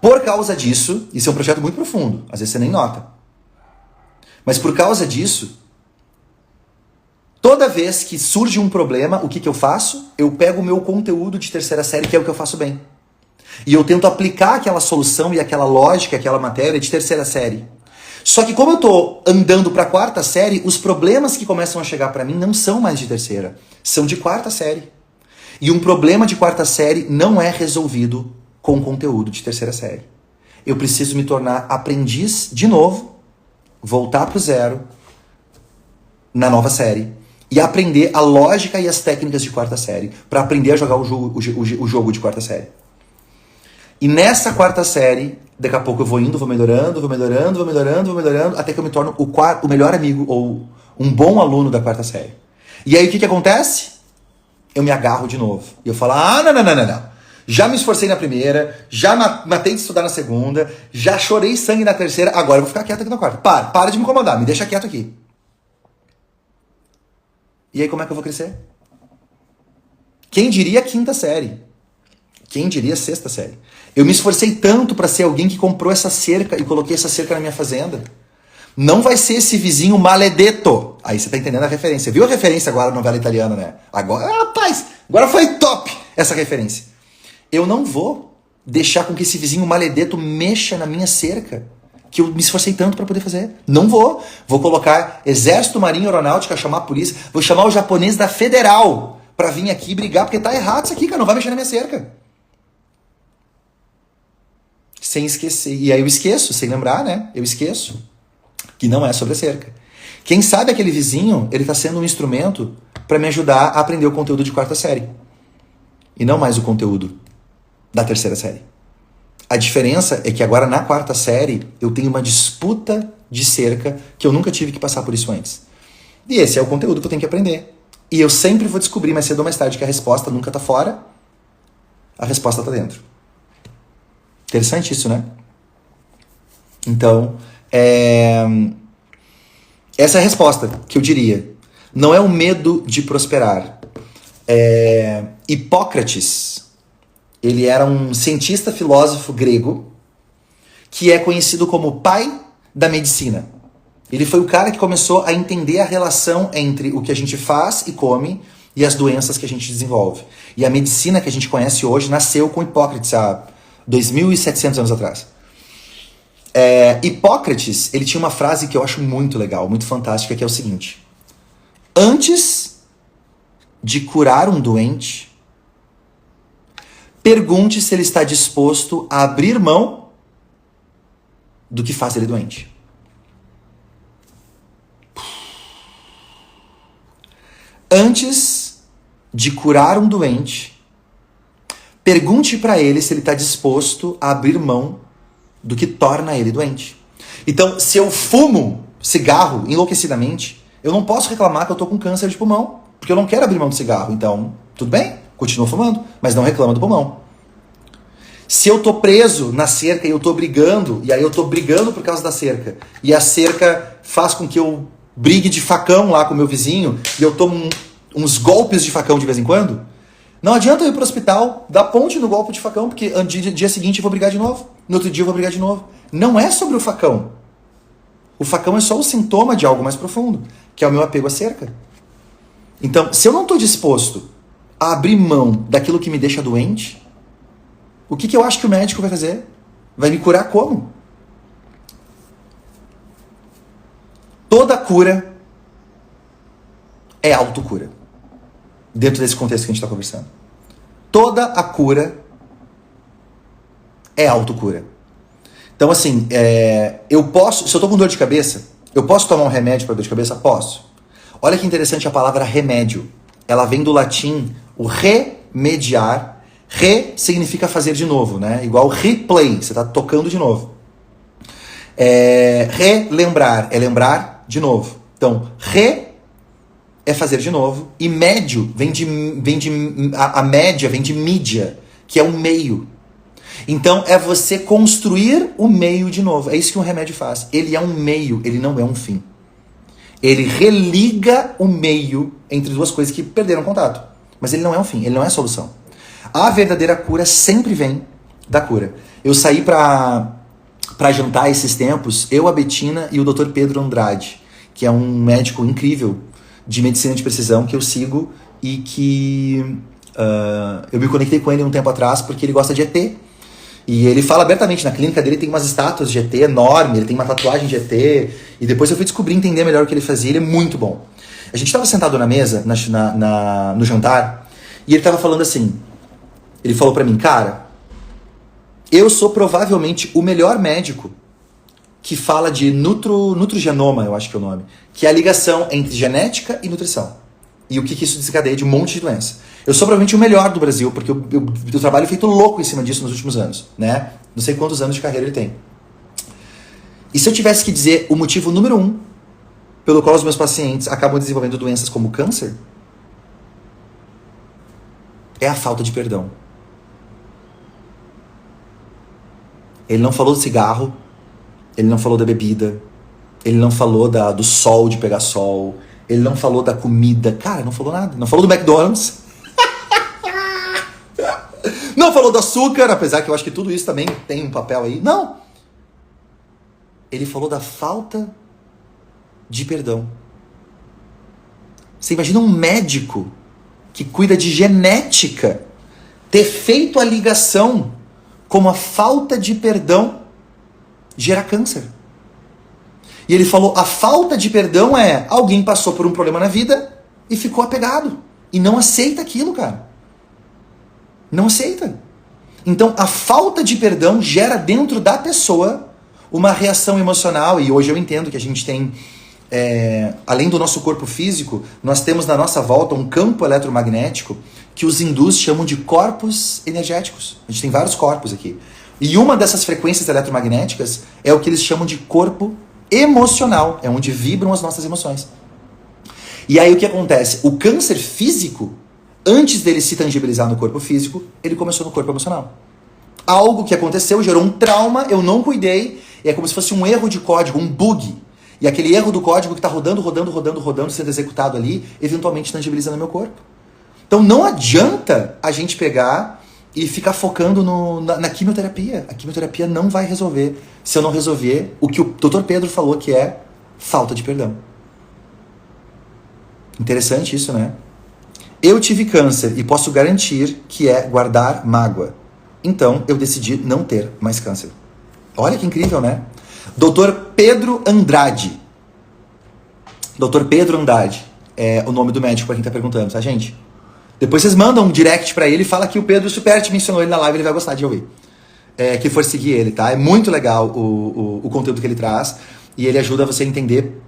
A: Por causa disso, isso é um projeto muito profundo, às vezes você nem nota. Mas por causa disso, toda vez que surge um problema, o que eu faço? Eu pego o meu conteúdo de terceira série, que é o que eu faço bem. E eu tento aplicar aquela solução e aquela lógica, aquela matéria de terceira série. Só que como eu tô andando para a quarta série, os problemas que começam a chegar para mim não são mais de terceira, são de quarta série. E um problema de quarta série não é resolvido com conteúdo de terceira série. Eu preciso me tornar aprendiz de novo, voltar pro zero na nova série e aprender a lógica e as técnicas de quarta série para aprender a jogar o jogo de quarta série. E nessa quarta série, daqui a pouco eu vou indo, vou melhorando, até que eu me torno o melhor amigo ou um bom aluno da quarta série. E aí o que acontece? Eu me agarro de novo. E eu falo, não. Já me esforcei na primeira, já matei de estudar na segunda, já chorei sangue na terceira, agora eu vou ficar quieto aqui na quarta. Para de me incomodar, me deixa quieto aqui. E aí como é que eu vou crescer? Quem diria quinta série? Quem diria sexta série? Eu me esforcei tanto para ser alguém que comprou essa cerca e coloquei essa cerca na minha fazenda. Não vai ser esse vizinho maledetto. Aí você tá entendendo a referência. Viu a referência agora na novela italiana, né? Agora, rapaz, agora foi top essa referência. Eu não vou deixar com que esse vizinho maledetto mexa na minha cerca, que eu me esforcei tanto para poder fazer. Não vou. Vou colocar exército, marinha, aeronáutica, chamar a polícia. Vou chamar o japonês da federal para vir aqui brigar, porque tá errado isso aqui, cara. Não vai mexer na minha cerca. Sem esquecer. E aí eu esqueço, sem lembrar, né? Eu esqueço que não é sobre a cerca. Quem sabe aquele vizinho, ele tá sendo um instrumento para me ajudar a aprender o conteúdo de quarta série. E não mais o conteúdo da terceira série. A diferença é que agora na quarta série eu tenho uma disputa de cerca que eu nunca tive que passar por isso antes. E esse é o conteúdo que eu tenho que aprender. E eu sempre vou descobrir mais cedo ou mais tarde que a resposta nunca tá fora, a resposta tá dentro. Interessante isso, né? Então, essa é a resposta que eu diria. Não é o medo de prosperar. Hipócrates, ele era um cientista filósofo grego que é conhecido como o pai da medicina. Ele foi o cara que começou a entender a relação entre o que a gente faz e come e as doenças que a gente desenvolve. E a medicina que a gente conhece hoje nasceu com Hipócrates há 2.700 anos atrás. Hipócrates, ele tinha uma frase que eu acho muito legal, muito fantástica, que é o seguinte: antes de curar um doente, pergunte se ele está disposto a abrir mão do que faz ele doente. Antes de curar um doente, pergunte para ele se ele está disposto a abrir mão do que torna ele doente. Então, se eu fumo cigarro enlouquecidamente, eu não posso reclamar que eu estou com câncer de pulmão, porque eu não quero abrir mão do cigarro. Então, tudo bem, continuo fumando, mas não reclama do pulmão. Se eu estou preso na cerca e eu estou brigando, e aí eu estou brigando por causa da cerca, e a cerca faz com que eu brigue de facão lá com o meu vizinho, e eu tomo uns golpes de facão de vez em quando, não adianta eu ir pro hospital, dar ponte no golpe de facão, porque no dia seguinte eu vou brigar de novo. No outro dia eu vou brigar de novo. Não é sobre o facão. O facão é só o sintoma de algo mais profundo, que é o meu apego à cerca. Então, se eu não estou disposto a abrir mão daquilo que me deixa doente, o que eu acho que o médico vai fazer? Vai me curar como? Toda cura é autocura. Dentro desse contexto que a gente está conversando. Toda a cura é autocura. Então, assim, eu posso... Se eu estou com dor de cabeça, eu posso tomar um remédio para dor de cabeça? Posso. Olha que interessante a palavra remédio. Ela vem do latim, o remediar. Re significa fazer de novo, né? Igual replay, você está tocando de novo. Relembrar é lembrar de novo. Então, é fazer de novo. E médio a média vem de mídia, que é um meio. Então é você construir o meio de novo. É isso que um remédio faz. Ele é um meio, ele não é um fim. Ele religa o meio entre duas coisas que perderam contato. Mas ele não é um fim, ele não é a solução. A verdadeira cura sempre vem da cura. Eu saí pra jantar esses tempos, eu, a Betina e o Dr. Pedro Andrade, que é um médico incrível de medicina de precisão que eu sigo e que eu me conectei com ele um tempo atrás porque ele gosta de ET. E ele fala abertamente, na clínica dele tem umas estátuas de ET enorme, ele tem uma tatuagem de ET, e depois eu fui descobrir, entender melhor o que ele fazia, ele é muito bom. A gente estava sentado na mesa, no jantar, e ele estava falando assim, ele falou pra mim, cara, eu sou provavelmente o melhor médico que fala de nutrogenoma, eu acho que é o nome, que é a ligação entre genética e nutrição. E o que isso desencadeia de um monte de doença. Eu sou provavelmente o melhor do Brasil, porque eu trabalho feito louco em cima disso nos últimos anos, né? Não sei quantos anos de carreira ele tem. E se eu tivesse que dizer o motivo número 1 pelo qual os meus pacientes acabam desenvolvendo doenças como câncer, é a falta de perdão. Ele não falou do cigarro, ele não falou da bebida, ele não falou do sol, de pegar sol, ele não falou da comida, cara, não falou nada. Não falou do McDonald's. Não falou do açúcar, apesar que eu acho que tudo isso também tem um papel aí. Não. Ele falou da falta de perdão. Você imagina um médico que cuida de genética ter feito a ligação como a falta de perdão gera câncer. E ele falou, a falta de perdão é alguém passou por um problema na vida e ficou apegado. E não aceita aquilo, cara. Não aceita. Então, a falta de perdão gera dentro da pessoa uma reação emocional. E hoje eu entendo que a gente tem, além do nosso corpo físico, nós temos na nossa volta um campo eletromagnético que os hindus chamam de corpos energéticos. A gente tem vários corpos aqui. E uma dessas frequências eletromagnéticas é o que eles chamam de corpo emocional. É onde vibram as nossas emoções. E aí o que acontece? O câncer físico, antes dele se tangibilizar no corpo físico, ele começou no corpo emocional. Algo que aconteceu, gerou um trauma, eu não cuidei, e é como se fosse um erro de código, um bug. E aquele erro do código que está rodando, sendo executado ali, eventualmente tangibiliza no meu corpo. Então não adianta a gente pegar e ficar focando na quimioterapia. A quimioterapia não vai resolver se eu não resolver o que o Dr. Pedro falou, que é falta de perdão. Interessante isso, né? Eu tive câncer e posso garantir que é guardar mágoa. Então, eu decidi não ter mais câncer. Olha que incrível, né? Dr. Pedro Andrade. Dr. Pedro Andrade é o nome do médico para quem tá perguntando, tá, gente? Depois vocês mandam um direct para ele e fala que o Pedro Superti mencionou ele na live, ele vai gostar de ouvir. Que for seguir ele, tá? É muito legal o conteúdo que ele traz e ele ajuda você a entender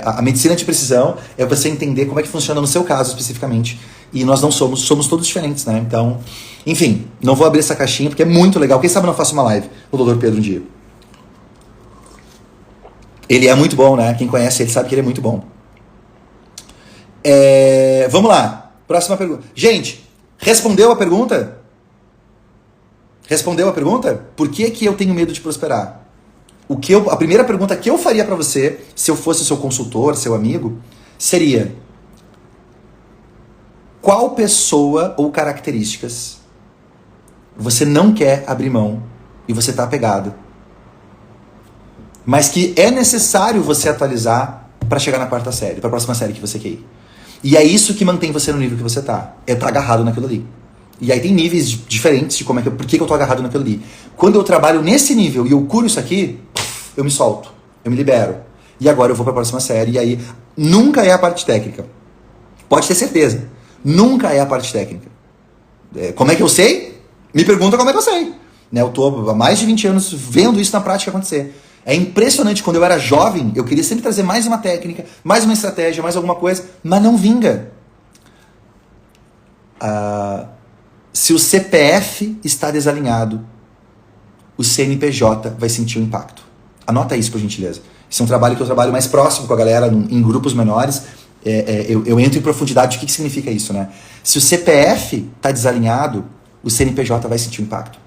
A: a medicina de precisão, é você entender como é que funciona no seu caso especificamente. E nós não somos todos diferentes, né? Então, enfim, não vou abrir essa caixinha porque é muito legal. Quem sabe eu não faço uma live com o Dr. Pedro um dia. Ele é muito bom, né? Quem conhece ele sabe que ele é muito bom. Vamos lá. Próxima pergunta. Gente, respondeu a pergunta? Respondeu a pergunta? Por que eu tenho medo de prosperar? A primeira pergunta que eu faria para você, se eu fosse seu consultor, seu amigo, seria: qual pessoa ou características você não quer abrir mão e você está apegado, mas que é necessário você atualizar para chegar na quarta série, para a próxima série que você quer ir? E é isso que mantém você no nível que você tá. É estar agarrado naquilo ali. E aí tem níveis diferentes de por que eu tô agarrado naquilo ali. Quando eu trabalho nesse nível e eu curo isso aqui, eu me solto, eu me libero. E agora eu vou para a próxima série. E aí nunca é a parte técnica. Pode ter certeza. Nunca é a parte técnica. Como é que eu sei? Me pergunta como é que eu sei. Né? Eu tô há mais de 20 anos vendo isso na prática acontecer. É impressionante, quando eu era jovem, eu queria sempre trazer mais uma técnica, mais uma estratégia, mais alguma coisa, mas não vinga. Se o CPF está desalinhado, o CNPJ vai sentir o impacto. Anota isso, por gentileza. Isso é um trabalho que eu trabalho mais próximo com a galera, em grupos menores. Eu entro em profundidade do que significa isso, né? Se o CPF está desalinhado, o CNPJ vai sentir o impacto.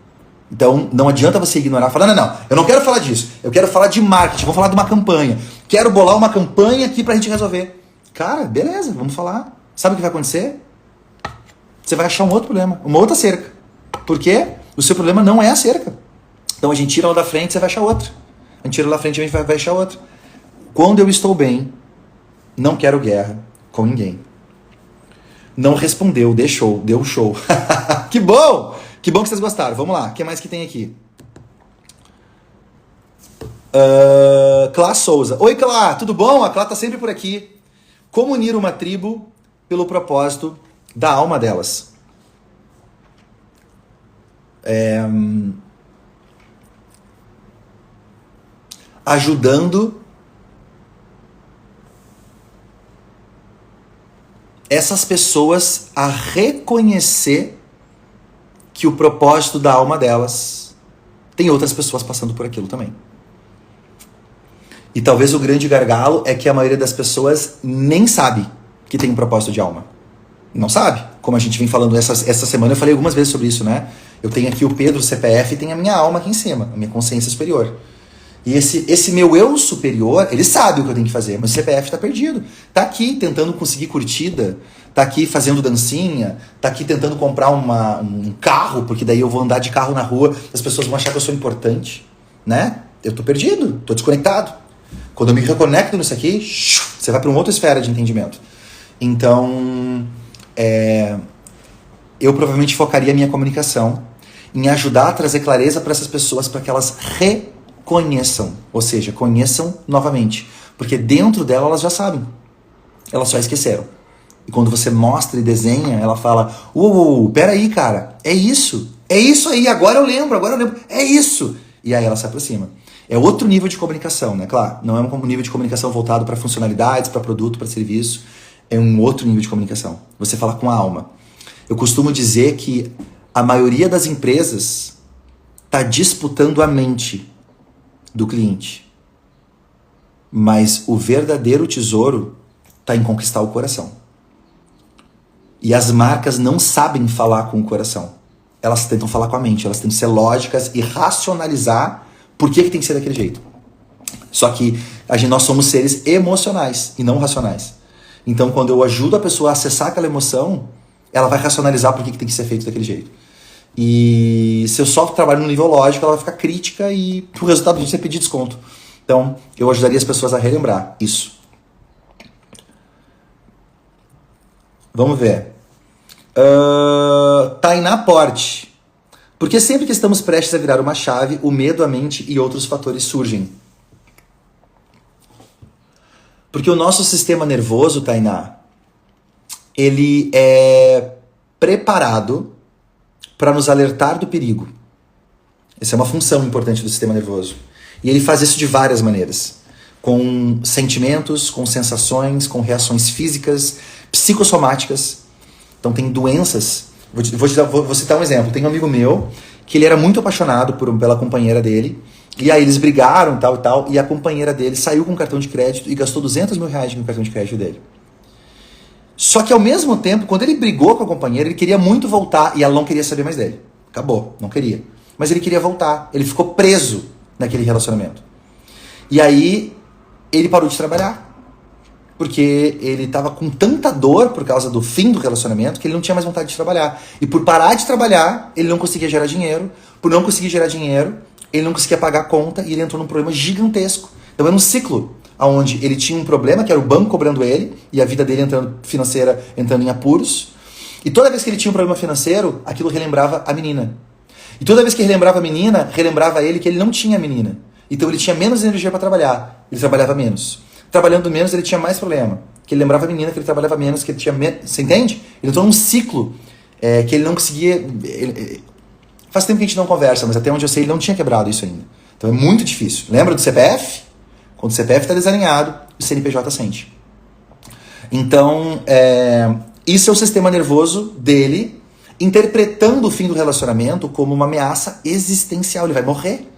A: Então, não adianta você ignorar, falar, não, eu não quero falar disso, eu quero falar de marketing, vamos falar de uma campanha, quero bolar uma campanha aqui pra gente resolver. Cara, beleza, vamos falar. Sabe o que vai acontecer? Você vai achar um outro problema, uma outra cerca. Por quê? O seu problema não é a cerca. Então a gente tira ela da frente, você vai achar outra. A gente tira ela da frente, a gente vai achar outra. Quando eu estou bem, não quero guerra com ninguém. Não respondeu, deixou, deu show. Que bom! Que bom que vocês gostaram. Vamos lá, o que mais que tem aqui? Clá Souza. Oi, Clá, tudo bom? A Clá tá sempre por aqui. Como unir uma tribo pelo propósito da alma delas? Ajudando essas pessoas a reconhecer que o propósito da alma delas tem outras pessoas passando por aquilo também. E talvez o grande gargalo é que a maioria das pessoas nem sabe que tem um propósito de alma. Não sabe. Como a gente vem falando essa semana, eu falei algumas vezes sobre isso, né? Eu tenho aqui o Pedro, o CPF, e tem a minha alma aqui em cima, a minha consciência superior. E esse meu eu superior, ele sabe o que eu tenho que fazer, mas o CPF tá perdido. Tá aqui tentando conseguir curtida, tá aqui fazendo dancinha, tá aqui tentando comprar um carro, porque daí eu vou andar de carro na rua, as pessoas vão achar que eu sou importante, né? Eu tô perdido, tô desconectado. Quando eu me reconecto nisso aqui, você vai para uma outra esfera de entendimento. Então, eu provavelmente focaria a minha comunicação em ajudar a trazer clareza para essas pessoas, para que elas reconheçam, ou seja, conheçam novamente. Porque dentro dela elas já sabem, elas só esqueceram. E quando você mostra e desenha, ela fala, peraí, cara, é isso aí, agora eu lembro, é isso. E aí ela se aproxima. É outro nível de comunicação, né? Claro, não é um nível de comunicação voltado para funcionalidades, para produto, para serviço. É um outro nível de comunicação. Você fala com a alma. Eu costumo dizer que a maioria das empresas está disputando a mente do cliente. Mas o verdadeiro tesouro está em conquistar o coração. E as marcas não sabem falar com o coração. Elas tentam falar com a mente. Elas tentam ser lógicas e racionalizar por que tem que ser daquele jeito. Só que nós somos seres emocionais e não racionais. Então, quando eu ajudo a pessoa a acessar aquela emoção, ela vai racionalizar por que tem que ser feito daquele jeito. E se eu só trabalho no nível lógico, ela vai ficar crítica e o resultado disso é pedir desconto. Então, eu ajudaria as pessoas a relembrar isso. Vamos ver. Tainá Porte. Porque sempre que estamos prestes a virar uma chave, o medo, a mente e outros fatores surgem. Porque o nosso sistema nervoso, Tainá, ele é preparado para nos alertar do perigo. Essa é uma função importante do sistema nervoso. E ele faz isso de várias maneiras. Com sentimentos, com sensações, com reações físicas, psicossomáticas. Então tem doenças. Vou citar um exemplo. Tem um amigo meu que ele era muito apaixonado pela companheira dele. E aí eles brigaram, tal e tal. E a companheira dele saiu com um cartão de crédito e gastou 200 mil reais no cartão de crédito dele. Só que ao mesmo tempo, quando ele brigou com a companheira, ele queria muito voltar e ela não queria saber mais dele. Acabou, não queria. Mas ele queria voltar. Ele ficou preso naquele relacionamento. E aí ele parou de trabalhar. Porque ele estava com tanta dor por causa do fim do relacionamento que ele não tinha mais vontade de trabalhar. E por parar de trabalhar, ele não conseguia gerar dinheiro. Por não conseguir gerar dinheiro, ele não conseguia pagar a conta e ele entrou num problema gigantesco. Então era um ciclo onde ele tinha um problema, que era o banco cobrando ele, e a vida dele financeira entrando em apuros. E toda vez que ele tinha um problema financeiro, aquilo relembrava a menina. E toda vez que relembrava a menina, relembrava ele que ele não tinha a menina. Então ele tinha menos energia para trabalhar. Ele trabalhava menos. Trabalhando menos, ele tinha mais problema. Que ele lembrava a menina que ele trabalhava menos, que ele tinha menos. Você entende? Ele entrou num ciclo que ele não conseguia. Faz tempo que a gente não conversa, mas até onde eu sei, ele não tinha quebrado isso ainda. Então é muito difícil. Lembra do CPF? Quando o CPF está desalinhado, o CNPJ sente. Então, isso é o sistema nervoso dele interpretando o fim do relacionamento como uma ameaça existencial. Ele vai morrer.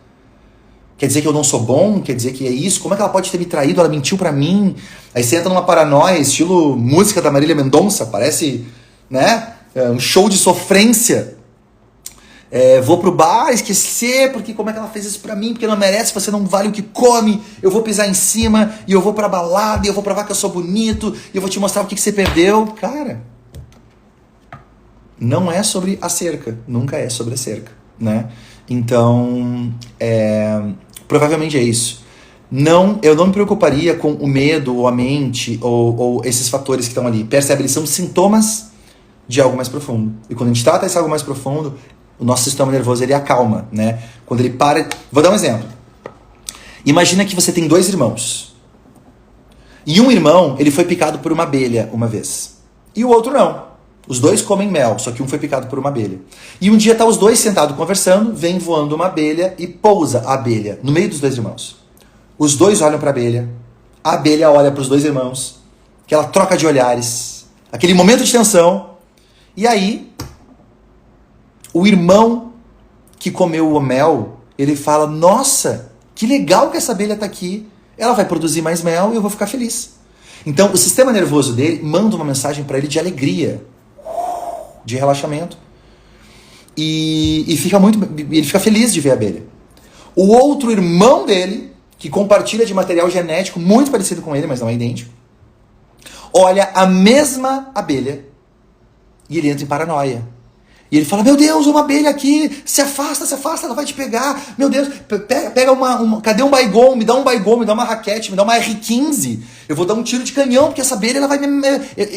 A: Quer dizer que eu não sou bom? Quer dizer que é isso? Como é que ela pode ter me traído? Ela mentiu pra mim. Aí você entra numa paranoia, estilo música da Marília Mendonça. Parece, né, um show de sofrência. Vou pro bar, esquecer, porque como é que ela fez isso pra mim? Porque não merece, você não vale o que come. Eu vou pisar em cima, e eu vou pra balada, e eu vou provar que eu sou bonito, e eu vou te mostrar o que você perdeu. Cara, não é sobre a cerca, nunca é sobre a cerca, né? Então, provavelmente é isso. Eu não me preocuparia com o medo, ou a mente, ou esses fatores que estão ali. Percebe? Eles são sintomas de algo mais profundo. E quando a gente trata esse algo mais profundo, o nosso sistema nervoso ele acalma, né? Quando ele para... Vou dar um exemplo. Imagina que você tem 2 irmãos. E um irmão, ele foi picado por uma abelha uma vez. E o outro não. Os 2 comem mel, só que um foi picado por uma abelha. E um dia tá os 2 sentados conversando, vem voando uma abelha e pousa a abelha no meio dos 2 irmãos. Os 2 olham para a abelha olha para os 2 irmãos, aquela troca de olhares, aquele momento de tensão, e aí o irmão que comeu o mel, ele fala, nossa, que legal que essa abelha tá aqui, ela vai produzir mais mel e eu vou ficar feliz. Então o sistema nervoso dele manda uma mensagem para ele de alegria, de relaxamento, e ele fica feliz de ver a abelha. O outro irmão dele, que compartilha de material genético muito parecido com ele, mas não é idêntico, olha a mesma abelha e ele entra em paranoia. E ele fala, meu Deus, uma abelha aqui, se afasta, ela vai te pegar. Meu Deus, pega cadê um Baygon? Me dá um Baygon, me dá uma raquete, me dá uma R15. Eu vou dar um tiro de canhão, porque essa abelha, ela vai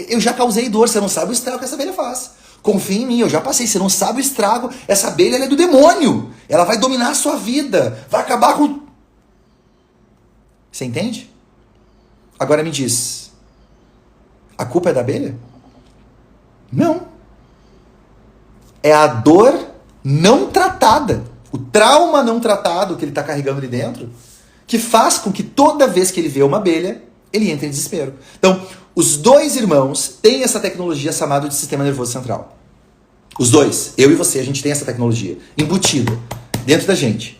A: eu já causei dor, você não sabe o estrago que essa abelha faz. Confia em mim, eu já passei, você não sabe o estrago. Essa abelha, ela é do demônio. Ela vai dominar a sua vida, vai acabar com... Você entende? Agora me diz, a culpa é da abelha? Não. É a dor não tratada, o trauma não tratado que ele está carregando ali dentro, que faz com que toda vez que ele vê uma abelha, ele entre em desespero. Então, os 2 irmãos têm essa tecnologia chamada de sistema nervoso central. Os 2, eu e você, a gente tem essa tecnologia embutida dentro da gente.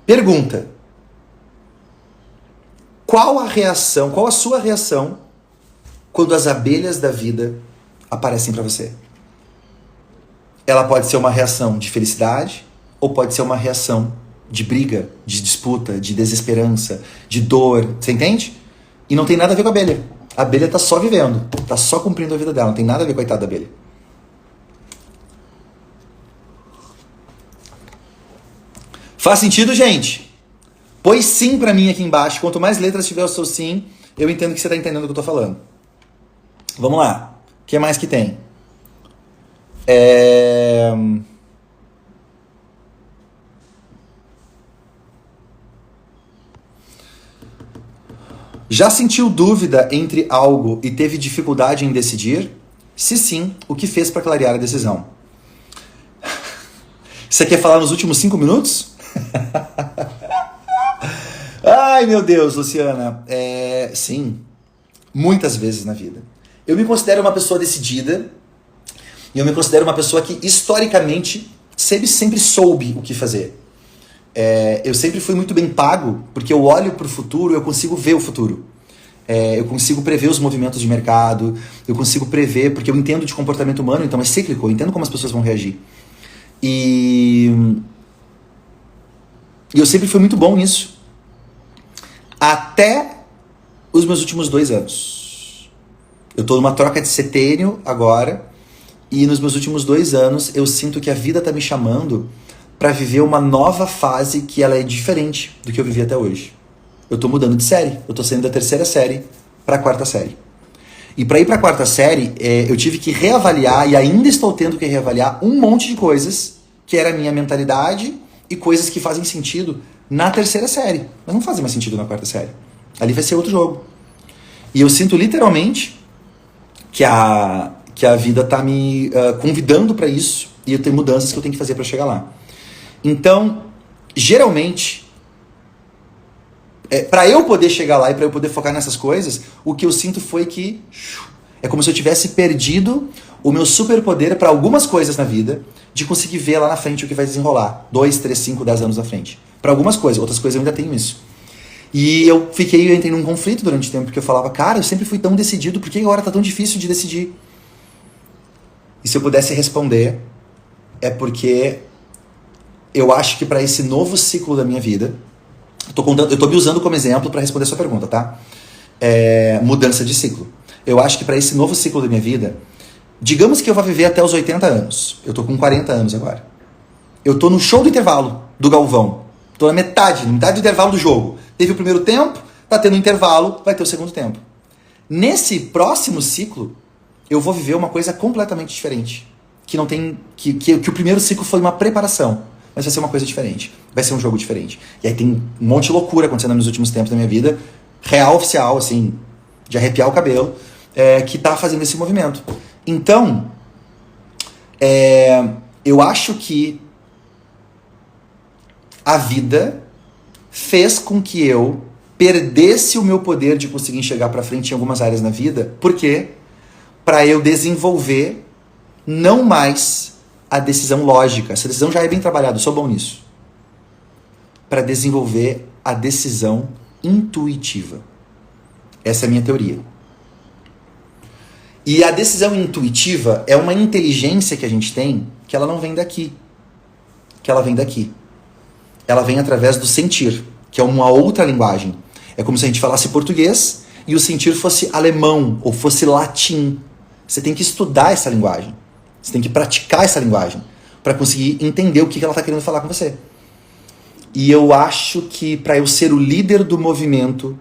A: Pergunta: qual a sua reação quando as abelhas da vida aparecem para você? Ela pode ser uma reação de felicidade ou pode ser uma reação de briga, de disputa, de desesperança, de dor. Você entende? E não tem nada a ver com a abelha. A abelha tá só vivendo, tá só cumprindo a vida dela, não tem nada a ver, coitada da abelha. Faz sentido, gente? Pois sim pra mim aqui embaixo. Quanto mais letras tiver o seu sim, eu entendo que você tá entendendo o que eu tô falando. Vamos lá. O que mais que tem? Já sentiu dúvida entre algo e teve dificuldade em decidir? Se sim, o que fez para clarear a decisão? Você quer falar nos últimos 5 minutos? Ai, meu Deus, Luciana. Sim, muitas vezes na vida. Eu me considero uma pessoa decidida e eu me considero uma pessoa que, historicamente, sempre soube o que fazer. Eu sempre fui muito bem pago, porque eu olho para o futuro, eu consigo ver o futuro. Eu consigo prever os movimentos de mercado, eu consigo prever, porque eu entendo de comportamento humano, então é cíclico, eu entendo como as pessoas vão reagir. E eu sempre fui muito bom nisso. Até os meus últimos 2 anos. Eu estou numa troca de setênio agora, e nos meus últimos 2 anos eu sinto que a vida está me chamando para viver uma nova fase que ela é diferente do que eu vivi até hoje. Eu tô mudando de série. Eu tô saindo da 3ª série para a 4ª série. E para ir para a 4ª série, eu tive que reavaliar, e ainda estou tendo que reavaliar um monte de coisas que era a minha mentalidade e coisas que fazem sentido na 3ª série. Mas não fazem mais sentido na 4ª série. Ali vai ser outro jogo. E eu sinto literalmente que a vida tá me convidando para isso, e eu tenho mudanças que eu tenho que fazer para chegar lá. Então, geralmente, para eu poder chegar lá e para eu poder focar nessas coisas, o que eu sinto foi que é como se eu tivesse perdido o meu superpoder para algumas coisas na vida, de conseguir ver lá na frente o que vai desenrolar. 2, 3, 5, 10 anos à frente. Para algumas coisas, outras coisas eu ainda tenho isso. E eu entrei num conflito durante o tempo, porque eu falava, cara, eu sempre fui tão decidido, por que agora tá tão difícil de decidir? E se eu pudesse responder, é porque eu acho que para esse novo ciclo da minha vida, eu tô me usando como exemplo para responder a sua pergunta, tá? Mudança de ciclo. Eu acho que para esse novo ciclo da minha vida, digamos que eu vou viver até os 80 anos. Eu tô com 40 anos agora. Eu tô no show do intervalo do Galvão. Tô na metade do intervalo do jogo. Teve o primeiro tempo, tá tendo um intervalo, vai ter o segundo tempo. Nesse próximo ciclo, eu vou viver uma coisa completamente diferente. Que não tem. Que o primeiro ciclo foi uma preparação. Mas vai ser uma coisa diferente. Vai ser um jogo diferente. E aí tem um monte de loucura acontecendo nos últimos tempos da minha vida. Real, oficial, assim, de arrepiar o cabelo, que tá fazendo esse movimento. Então, eu acho que a vida fez com que eu perdesse o meu poder de conseguir enxergar pra frente em algumas áreas na vida. Por quê? Para eu desenvolver não mais a decisão lógica. Essa decisão já é bem trabalhada, eu sou bom nisso. Para desenvolver a decisão intuitiva. Essa é a minha teoria. E a decisão intuitiva é uma inteligência que a gente tem que ela não vem daqui. Que ela vem daqui. Ela vem através do sentir, que é uma outra linguagem. É como se a gente falasse português e o sentir fosse alemão ou fosse latim. Você tem que estudar essa linguagem. Você tem que praticar essa linguagem para conseguir entender o que ela está querendo falar com você. E eu acho que para eu ser o líder do movimento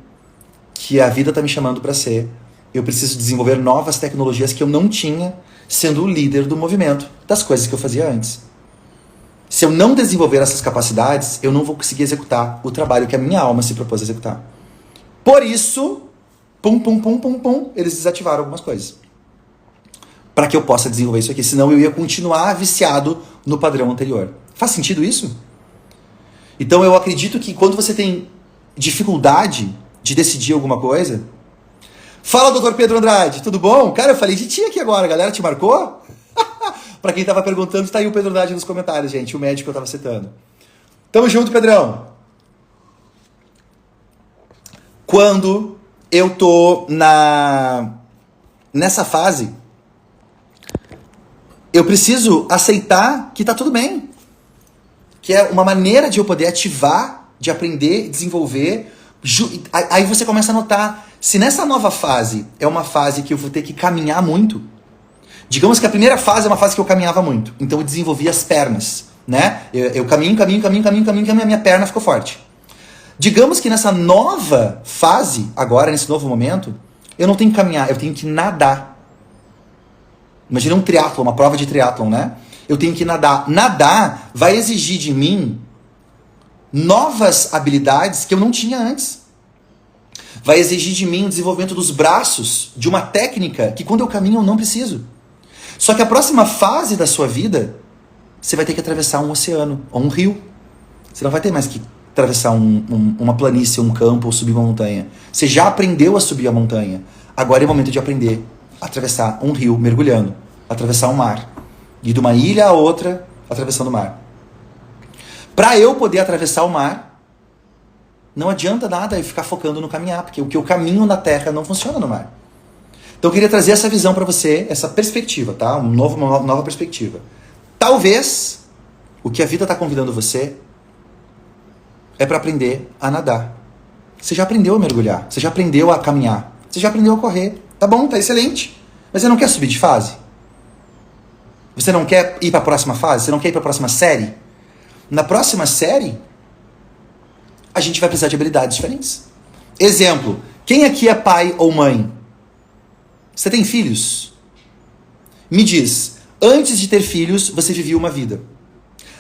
A: que a vida está me chamando para ser, eu preciso desenvolver novas tecnologias que eu não tinha sendo o líder do movimento, das coisas que eu fazia antes. Se eu não desenvolver essas capacidades, eu não vou conseguir executar o trabalho que a minha alma se propôs a executar. Por isso, eles desativaram algumas coisas. Para que eu possa desenvolver isso aqui, senão eu ia continuar viciado no padrão anterior. Faz sentido isso? Então eu acredito que quando você tem dificuldade de decidir alguma coisa... Fala, doutor Pedro Andrade, tudo bom? Cara, eu falei de ti aqui agora, a galera te marcou? Pra quem tava perguntando, tá aí o Pedro Andrade nos comentários, gente, o médico que eu tava citando. Tamo junto, Pedrão. Quando eu tô nessa fase, eu preciso aceitar que tá tudo bem. Que é uma maneira de eu poder ativar, de aprender, desenvolver. Aí você começa a notar, se nessa nova fase é uma fase que eu vou ter que caminhar muito, digamos que a primeira fase é uma fase que eu caminhava muito, então eu desenvolvi as pernas, né? Eu caminho, a minha perna ficou forte. Digamos que nessa nova fase, agora, nesse novo momento, eu não tenho que caminhar, eu tenho que nadar. Imagina um triatlon, uma prova de triatlon, né? Eu tenho que nadar. Nadar vai exigir de mim novas habilidades que eu não tinha antes. Vai exigir de mim o desenvolvimento dos braços, de uma técnica que quando eu caminho eu não preciso. Só que a próxima fase da sua vida, você vai ter que atravessar um oceano ou um rio. Você não vai ter mais que atravessar uma planície, um campo ou subir uma montanha. Você já aprendeu a subir a montanha. Agora é o momento de aprender a atravessar um rio mergulhando, atravessar um mar. Ir de uma ilha a outra, atravessando o mar. Para eu poder atravessar o mar, não adianta nada eu ficar focando no caminhar, porque o que eu caminho na terra não funciona no mar. Então eu queria trazer essa visão para você, essa perspectiva, tá? Uma nova perspectiva. Talvez o que a vida está convidando você é para aprender a nadar. Você já aprendeu a mergulhar, você já aprendeu a caminhar, você já aprendeu a correr. Tá bom, tá excelente. Mas você não quer subir de fase? Você não quer ir para a próxima fase? Você não quer ir para a próxima série? Na próxima série, a gente vai precisar de habilidades diferentes. Exemplo, quem aqui é pai ou mãe? Você tem filhos? Me diz, antes de ter filhos, você vivia uma vida.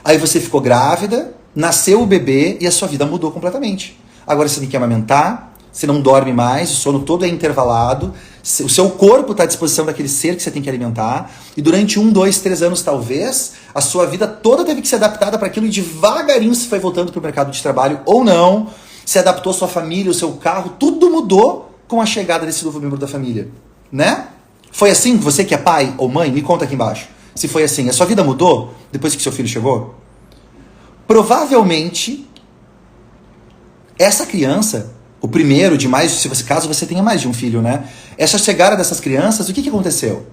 A: Aí você ficou grávida, nasceu o bebê e a sua vida mudou completamente. Agora você tem que amamentar, você não dorme mais, o sono todo é intervalado, o seu corpo está à disposição daquele ser que você tem que alimentar, e durante 1, 2, 3 anos talvez, a sua vida toda teve que ser adaptada para aquilo e devagarinho você foi voltando para o mercado de trabalho ou não, se adaptou a sua família, o seu carro, tudo mudou com a chegada desse novo membro da família, né? Foi assim? Você que é pai ou mãe, me conta aqui embaixo. Se foi assim, a sua vida mudou depois que seu filho chegou? Provavelmente, essa criança, o primeiro de mais, se você caso você tenha mais de um filho, né? Essa chegada dessas crianças, o que aconteceu?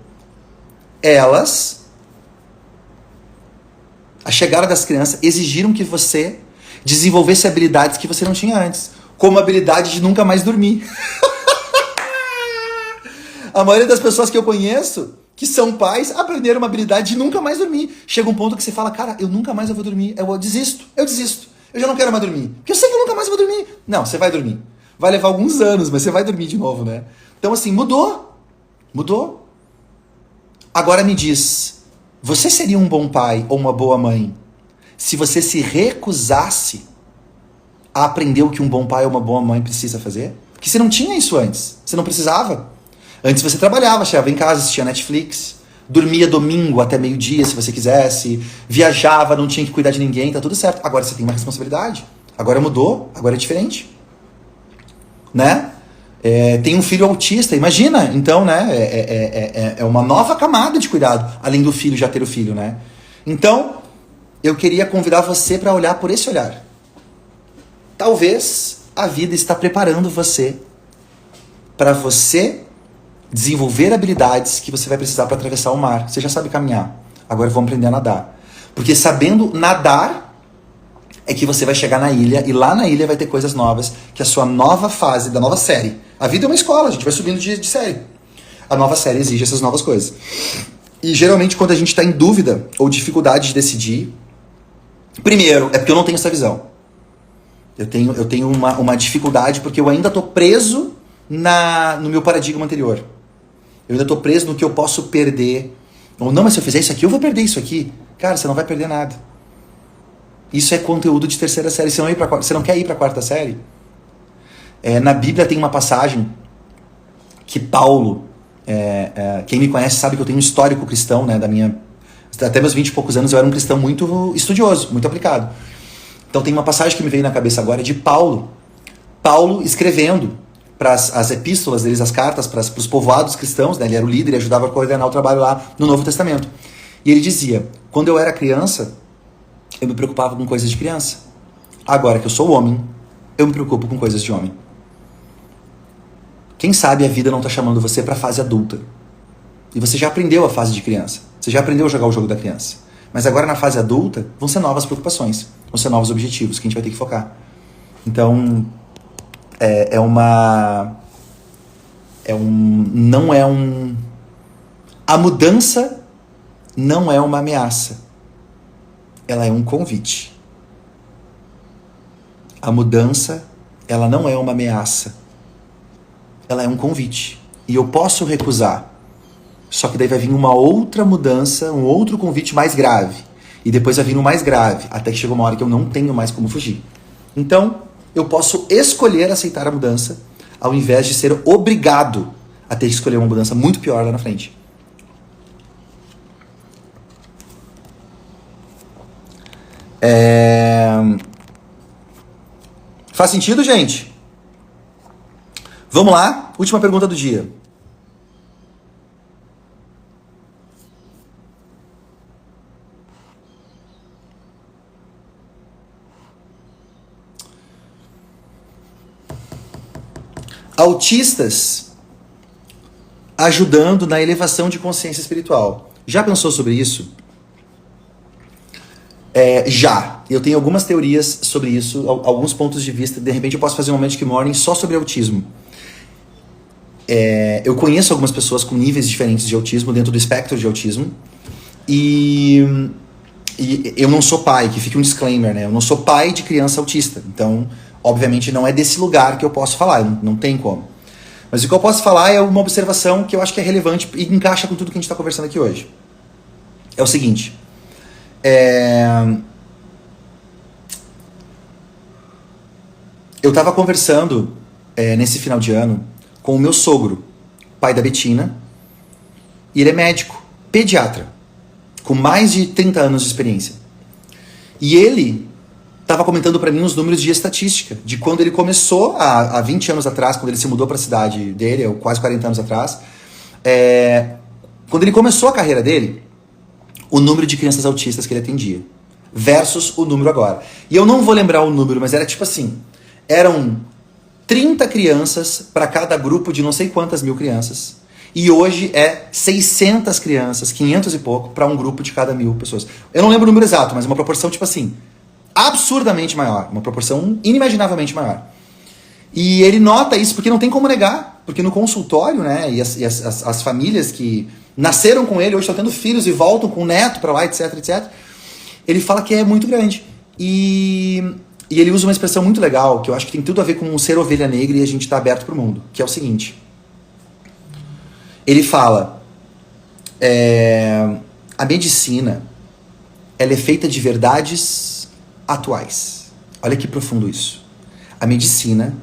A: Elas a chegada das crianças, exigiram que você desenvolvesse habilidades que você não tinha antes, como a habilidade de nunca mais dormir. A maioria das pessoas que eu conheço, que são pais, aprenderam uma habilidade de nunca mais dormir. Chega um ponto que você fala, cara, eu nunca mais vou dormir, eu desisto. Eu já não quero mais dormir, porque eu sei que eu nunca mais vou dormir. Não, você vai dormir. Vai levar alguns anos, mas você vai dormir de novo, né? Então assim, mudou. Agora me diz, você seria um bom pai ou uma boa mãe se você se recusasse a aprender o que um bom pai ou uma boa mãe precisa fazer? Porque você não tinha isso antes, você não precisava. Antes você trabalhava, chegava em casa, assistia Netflix, dormia domingo até meio-dia se você quisesse, viajava, não tinha que cuidar de ninguém, tá tudo certo. Agora você tem uma responsabilidade, agora mudou, agora é diferente. Né? Tem um filho autista, imagina, então, né? É uma nova camada de cuidado, além do filho já ter o filho, né? Então, eu queria convidar você para olhar por esse olhar. Talvez a vida está preparando você para você desenvolver habilidades que você vai precisar para atravessar o mar. Você já sabe caminhar, agora vamos aprender a nadar. Porque sabendo nadar é que você vai chegar na ilha, e lá na ilha vai ter coisas novas, que é a sua nova fase da nova série. A vida é uma escola, a gente vai subindo de série. A nova série exige essas novas coisas. E geralmente quando a gente está em dúvida ou dificuldade de decidir, primeiro, é porque eu não tenho essa visão. Eu tenho uma dificuldade porque eu ainda estou preso no meu paradigma anterior. Eu ainda estou preso no que eu posso perder. Ou não, mas se eu fizer isso aqui, eu vou perder isso aqui. Cara, você não vai perder nada. Isso é conteúdo de terceira série. Você não quer ir para a quarta série? Na Bíblia tem uma passagem que Paulo, quem me conhece sabe que eu tenho um histórico cristão, né, até meus 20 e poucos anos eu era um cristão muito estudioso, muito aplicado. Então tem uma passagem que me veio na cabeça agora de Paulo escrevendo para as epístolas deles, as cartas para os povoados cristãos, né, ele era o líder e ajudava a coordenar o trabalho lá no Novo Testamento. E ele dizia, quando eu era criança, eu me preocupava com coisas de criança. Agora que eu sou homem, eu me preocupo com coisas de homem. Quem sabe a vida não está chamando você para a fase adulta. E você já aprendeu a fase de criança. Você já aprendeu a jogar o jogo da criança. Mas agora na fase adulta, vão ser novas preocupações. Vão ser novos objetivos que a gente vai ter que focar. Então, a mudança não é uma ameaça. Ela é um convite. A mudança, ela não é uma ameaça. Ela é um convite. E eu posso recusar. Só que daí vai vir uma outra mudança, um outro convite mais grave. E depois vai vir um mais grave. Até que chega uma hora que eu não tenho mais como fugir. Então, eu posso escolher aceitar a mudança, ao invés de ser obrigado a ter que escolher uma mudança muito pior lá na frente. Faz sentido, gente? Vamos lá? Última pergunta do dia. Autistas ajudando na elevação de consciência espiritual. Já pensou sobre isso? Já. Eu tenho algumas teorias sobre isso, alguns pontos de vista. De repente eu posso fazer um Magic Morning só sobre autismo. Eu conheço algumas pessoas com níveis diferentes de autismo, dentro do espectro de autismo. E eu não sou pai, que fique um disclaimer, né? Eu não sou pai de criança autista. Então, obviamente, não é desse lugar que eu posso falar, não tem como. Mas o que eu posso falar é uma observação que eu acho que é relevante e encaixa com tudo que a gente está conversando aqui hoje. É o seguinte. Eu estava conversando nesse final de ano com o meu sogro, pai da Betina, e ele é médico, pediatra, com mais de 30 anos de experiência. E ele estava comentando para mim os números de estatística, de quando ele começou, há 20 anos atrás, quando ele se mudou para a cidade dele, ou quase 40 anos atrás, quando ele começou a carreira dele, o número de crianças autistas que ele atendia, versus o número agora. E eu não vou lembrar o número, mas era tipo assim, eram 30 crianças para cada grupo de não sei quantas mil crianças, E hoje é 600 crianças, 500 e pouco, para um grupo de cada 1.000 pessoas. Eu não lembro o número exato, mas é uma proporção, tipo assim, absurdamente maior. Uma proporção inimaginavelmente maior. E ele nota isso porque não tem como negar. Porque no consultório, né, e as famílias que nasceram com ele, hoje estão tendo filhos e voltam com o neto para lá, etc, etc. Ele fala que é muito grande. E ele usa uma expressão muito legal, que eu acho que tem tudo a ver com ser ovelha negra e a gente estar aberto para o mundo, que é o seguinte. Ele fala, a medicina, ela é feita de verdades atuais. Olha que profundo isso. A medicina,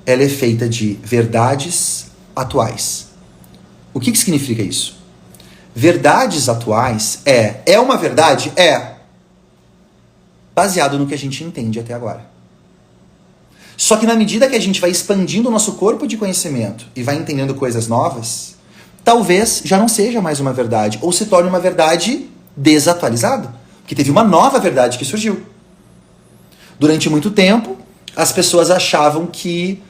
A: ela é feita de verdades atuais. O que significa isso? Verdades atuais é uma verdade? Baseado no que a gente entende até agora. Só que na medida que a gente vai expandindo o nosso corpo de conhecimento e vai entendendo coisas novas, talvez já não seja mais uma verdade, ou se torne uma verdade desatualizada, porque teve uma nova verdade que surgiu. Durante muito tempo, as pessoas achavam que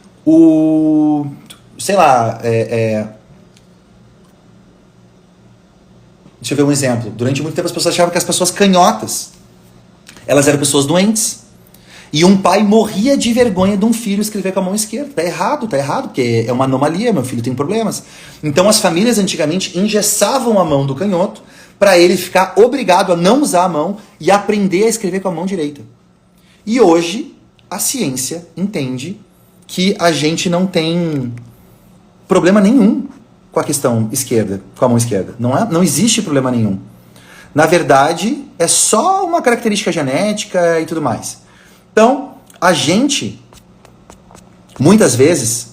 A: deixa eu ver um exemplo. Durante muito tempo as pessoas achavam que as pessoas canhotas, elas eram pessoas doentes. E um pai morria de vergonha de um filho escrever com a mão esquerda. Tá errado, porque é uma anomalia, meu filho tem problemas. Então as famílias antigamente engessavam a mão do canhoto para ele ficar obrigado a não usar a mão e aprender a escrever com a mão direita. E hoje a ciência entende que a gente não tem problema nenhum com a questão esquerda, com a mão esquerda. Não existe problema nenhum. Na verdade, é só uma característica genética e tudo mais. Então, a gente, muitas vezes,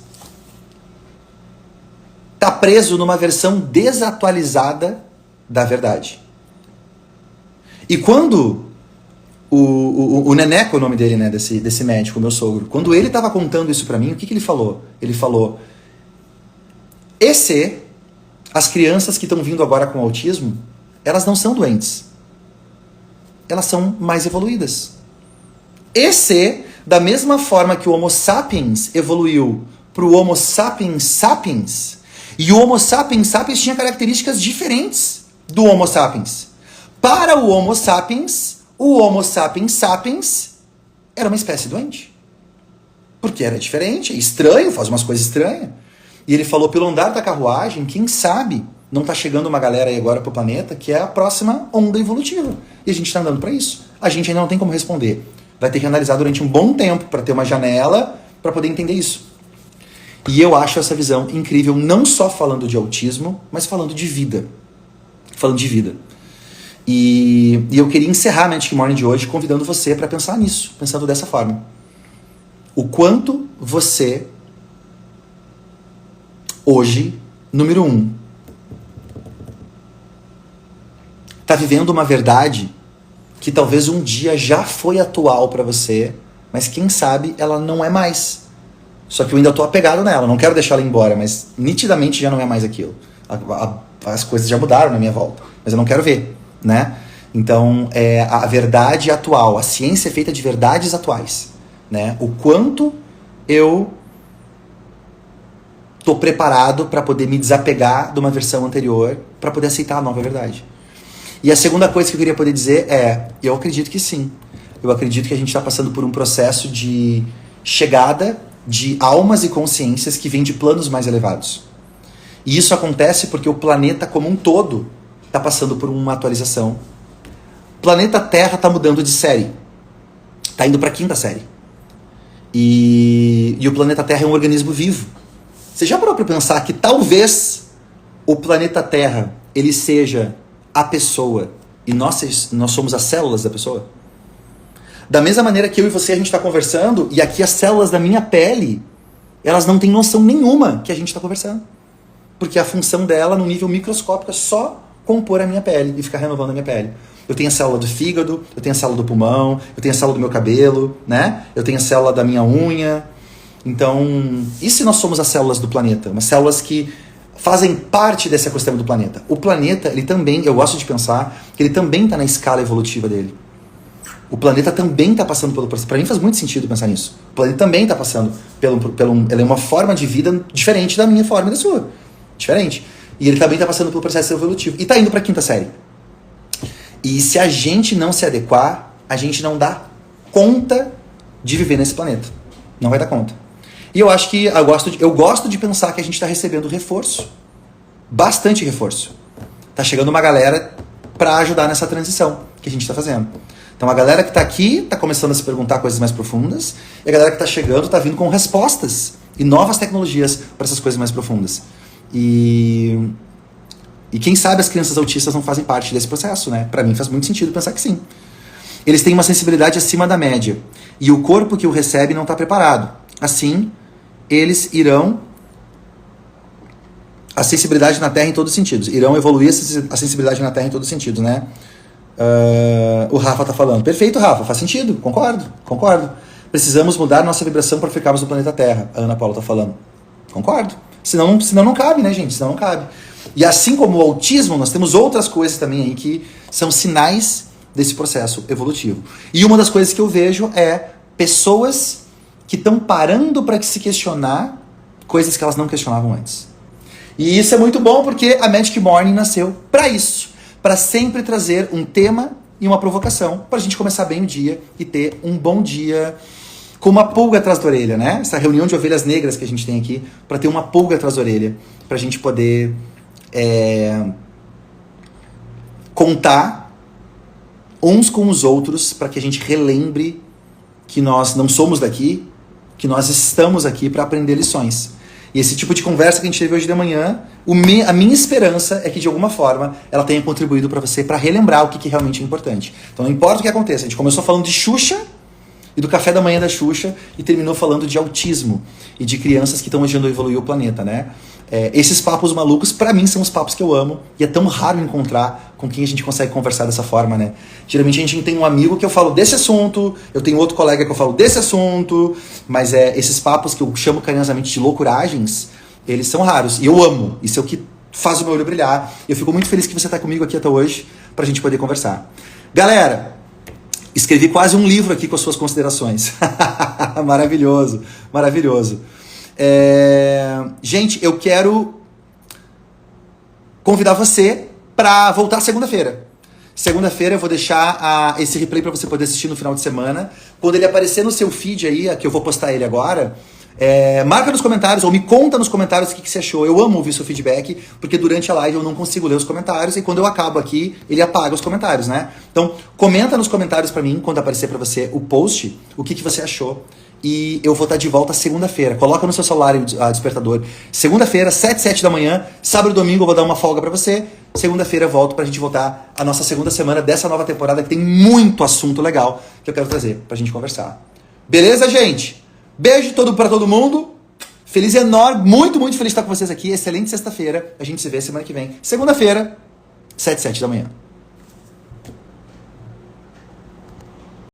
A: está preso numa versão desatualizada da verdade. E quando o Neneco, o nome dele, né, desse médico, meu sogro, quando ele estava contando isso para mim, o que ele falou? Ele falou, as crianças que estão vindo agora com autismo, elas não são doentes. Elas são mais evoluídas. Da mesma forma que o Homo sapiens evoluiu para o Homo sapiens sapiens, e o Homo sapiens sapiens tinha características diferentes do Homo sapiens. Para o Homo sapiens sapiens era uma espécie doente. Porque era diferente, é estranho, faz umas coisas estranhas. E ele falou, pelo andar da carruagem, quem sabe não está chegando uma galera aí agora pro planeta que é a próxima onda evolutiva. E a gente está andando para isso. A gente ainda não tem como responder. Vai ter que analisar durante um bom tempo para ter uma janela para poder entender isso. E eu acho essa visão incrível, não só falando de autismo, mas falando de vida. Falando de vida. E eu queria encerrar a Magic Morning de hoje convidando você para pensar nisso, pensando dessa forma. O quanto você, hoje, número 1, está vivendo uma verdade que talvez um dia já foi atual para você, mas quem sabe ela não é mais. Só que eu ainda estou apegado nela, não quero deixar ela embora, mas nitidamente já não é mais aquilo. As coisas já mudaram na minha volta, mas eu não quero ver, né? Então, a verdade atual, a ciência é feita de verdades atuais, né? O quanto eu estou preparado para poder me desapegar de uma versão anterior, para poder aceitar a nova verdade. E a segunda coisa que eu queria poder dizer eu acredito que sim. Eu acredito que a gente está passando por um processo de chegada de almas e consciências que vêm de planos mais elevados. E isso acontece porque o planeta como um todo está passando por uma atualização. O planeta Terra está mudando de série. Está indo para a 5ª série. E o planeta Terra é um organismo vivo. Você já parou para pensar que talvez o planeta Terra ele seja a pessoa e nós somos as células da pessoa? Da mesma maneira que eu e você a gente está conversando e aqui as células da minha pele, elas não têm noção nenhuma que a gente está conversando. Porque a função dela no nível microscópico é só compor a minha pele e ficar renovando a minha pele. Eu tenho a célula do fígado, eu tenho a célula do pulmão, eu tenho a célula do meu cabelo, né? Eu tenho a célula da minha unha. Então, e se nós somos as células do planeta? Umas células que fazem parte desse ecossistema do planeta. O planeta, ele também, eu gosto de pensar, que ele também está na escala evolutiva dele. O planeta também está passando pelo processo. Para mim faz muito sentido pensar nisso. O planeta também está passando ele é uma forma de vida diferente da minha forma e da sua. Diferente. E ele também está passando pelo processo evolutivo. E está indo para a 5ª série. E se a gente não se adequar, a gente não dá conta de viver nesse planeta. Não vai dar conta. E eu acho que eu gosto de pensar que a gente está recebendo reforço. Bastante reforço. Tá chegando uma galera para ajudar nessa transição que a gente está fazendo. Então a galera que está aqui está começando a se perguntar coisas mais profundas, e a galera que está chegando está vindo com respostas e novas tecnologias para essas coisas mais profundas. E quem sabe as crianças autistas não fazem parte desse processo, né? Para mim faz muito sentido pensar que sim. Eles têm uma sensibilidade acima da média, e o corpo que o recebe não está preparado. Assim, eles irão... A sensibilidade na Terra em todos os sentidos. Irão evoluir a sensibilidade na Terra em todos os sentidos, né? O Rafa tá falando. Perfeito, Rafa. Faz sentido. Concordo. Precisamos mudar nossa vibração para ficarmos no planeta Terra. A Ana Paula tá falando. Concordo. Senão não cabe, né, gente? Senão não cabe. E assim como o autismo, nós temos outras coisas também aí que são sinais desse processo evolutivo. E uma das coisas que eu vejo é pessoas que estão parando para se questionar coisas que elas não questionavam antes. E isso é muito bom porque a Magic Morning nasceu para isso. Para sempre trazer um tema e uma provocação para a gente começar bem o dia e ter um bom dia com uma pulga atrás da orelha, né? Essa reunião de ovelhas negras que a gente tem aqui, para ter uma pulga atrás da orelha, para a gente poder contar uns com os outros, para que a gente relembre que nós não somos daqui, que nós estamos aqui para aprender lições. E esse tipo de conversa que a gente teve hoje de manhã, a minha esperança é que de alguma forma ela tenha contribuído para você para relembrar o que realmente é importante. Então não importa o que aconteça, a gente começou falando de Xuxa e do café da manhã da Xuxa e terminou falando de autismo e de crianças que estão ajudando a evoluir o planeta, né? Esses papos malucos, para mim, são os papos que eu amo, e é tão raro encontrar com quem a gente consegue conversar dessa forma, né? Geralmente a gente tem um amigo que eu falo desse assunto, eu tenho outro colega que eu falo desse assunto, mas esses papos que eu chamo carinhosamente de loucuragens, eles são raros, e eu amo, isso é o que faz o meu olho brilhar. Eu fico muito feliz que você está comigo aqui até hoje, pra gente poder conversar. Galera, escrevi quase um livro aqui com as suas considerações. Maravilhoso, maravilhoso. Gente, eu quero convidar você para voltar segunda-feira. Segunda-feira eu vou deixar esse replay para você poder assistir no final de semana. Quando ele aparecer no seu feed aí, que eu vou postar ele agora, marca nos comentários ou me conta nos comentários o que você achou. Eu amo ouvir seu feedback, porque durante a live eu não consigo ler os comentários e quando eu acabo aqui, ele apaga os comentários, né? Então, comenta nos comentários para mim, quando aparecer para você o post, o que você achou. E eu vou estar de volta segunda-feira. Coloca no seu celular o despertador. Segunda-feira, 7 da manhã. Sábado e domingo eu vou dar uma folga pra você. Segunda-feira eu volto pra gente voltar a nossa segunda semana dessa nova temporada, que tem muito assunto legal que eu quero trazer pra gente conversar. Beleza, gente? Beijo pra todo mundo. Feliz enorme, muito feliz de estar com vocês aqui. Excelente sexta-feira. A gente se vê semana que vem. Segunda-feira, 7 da manhã.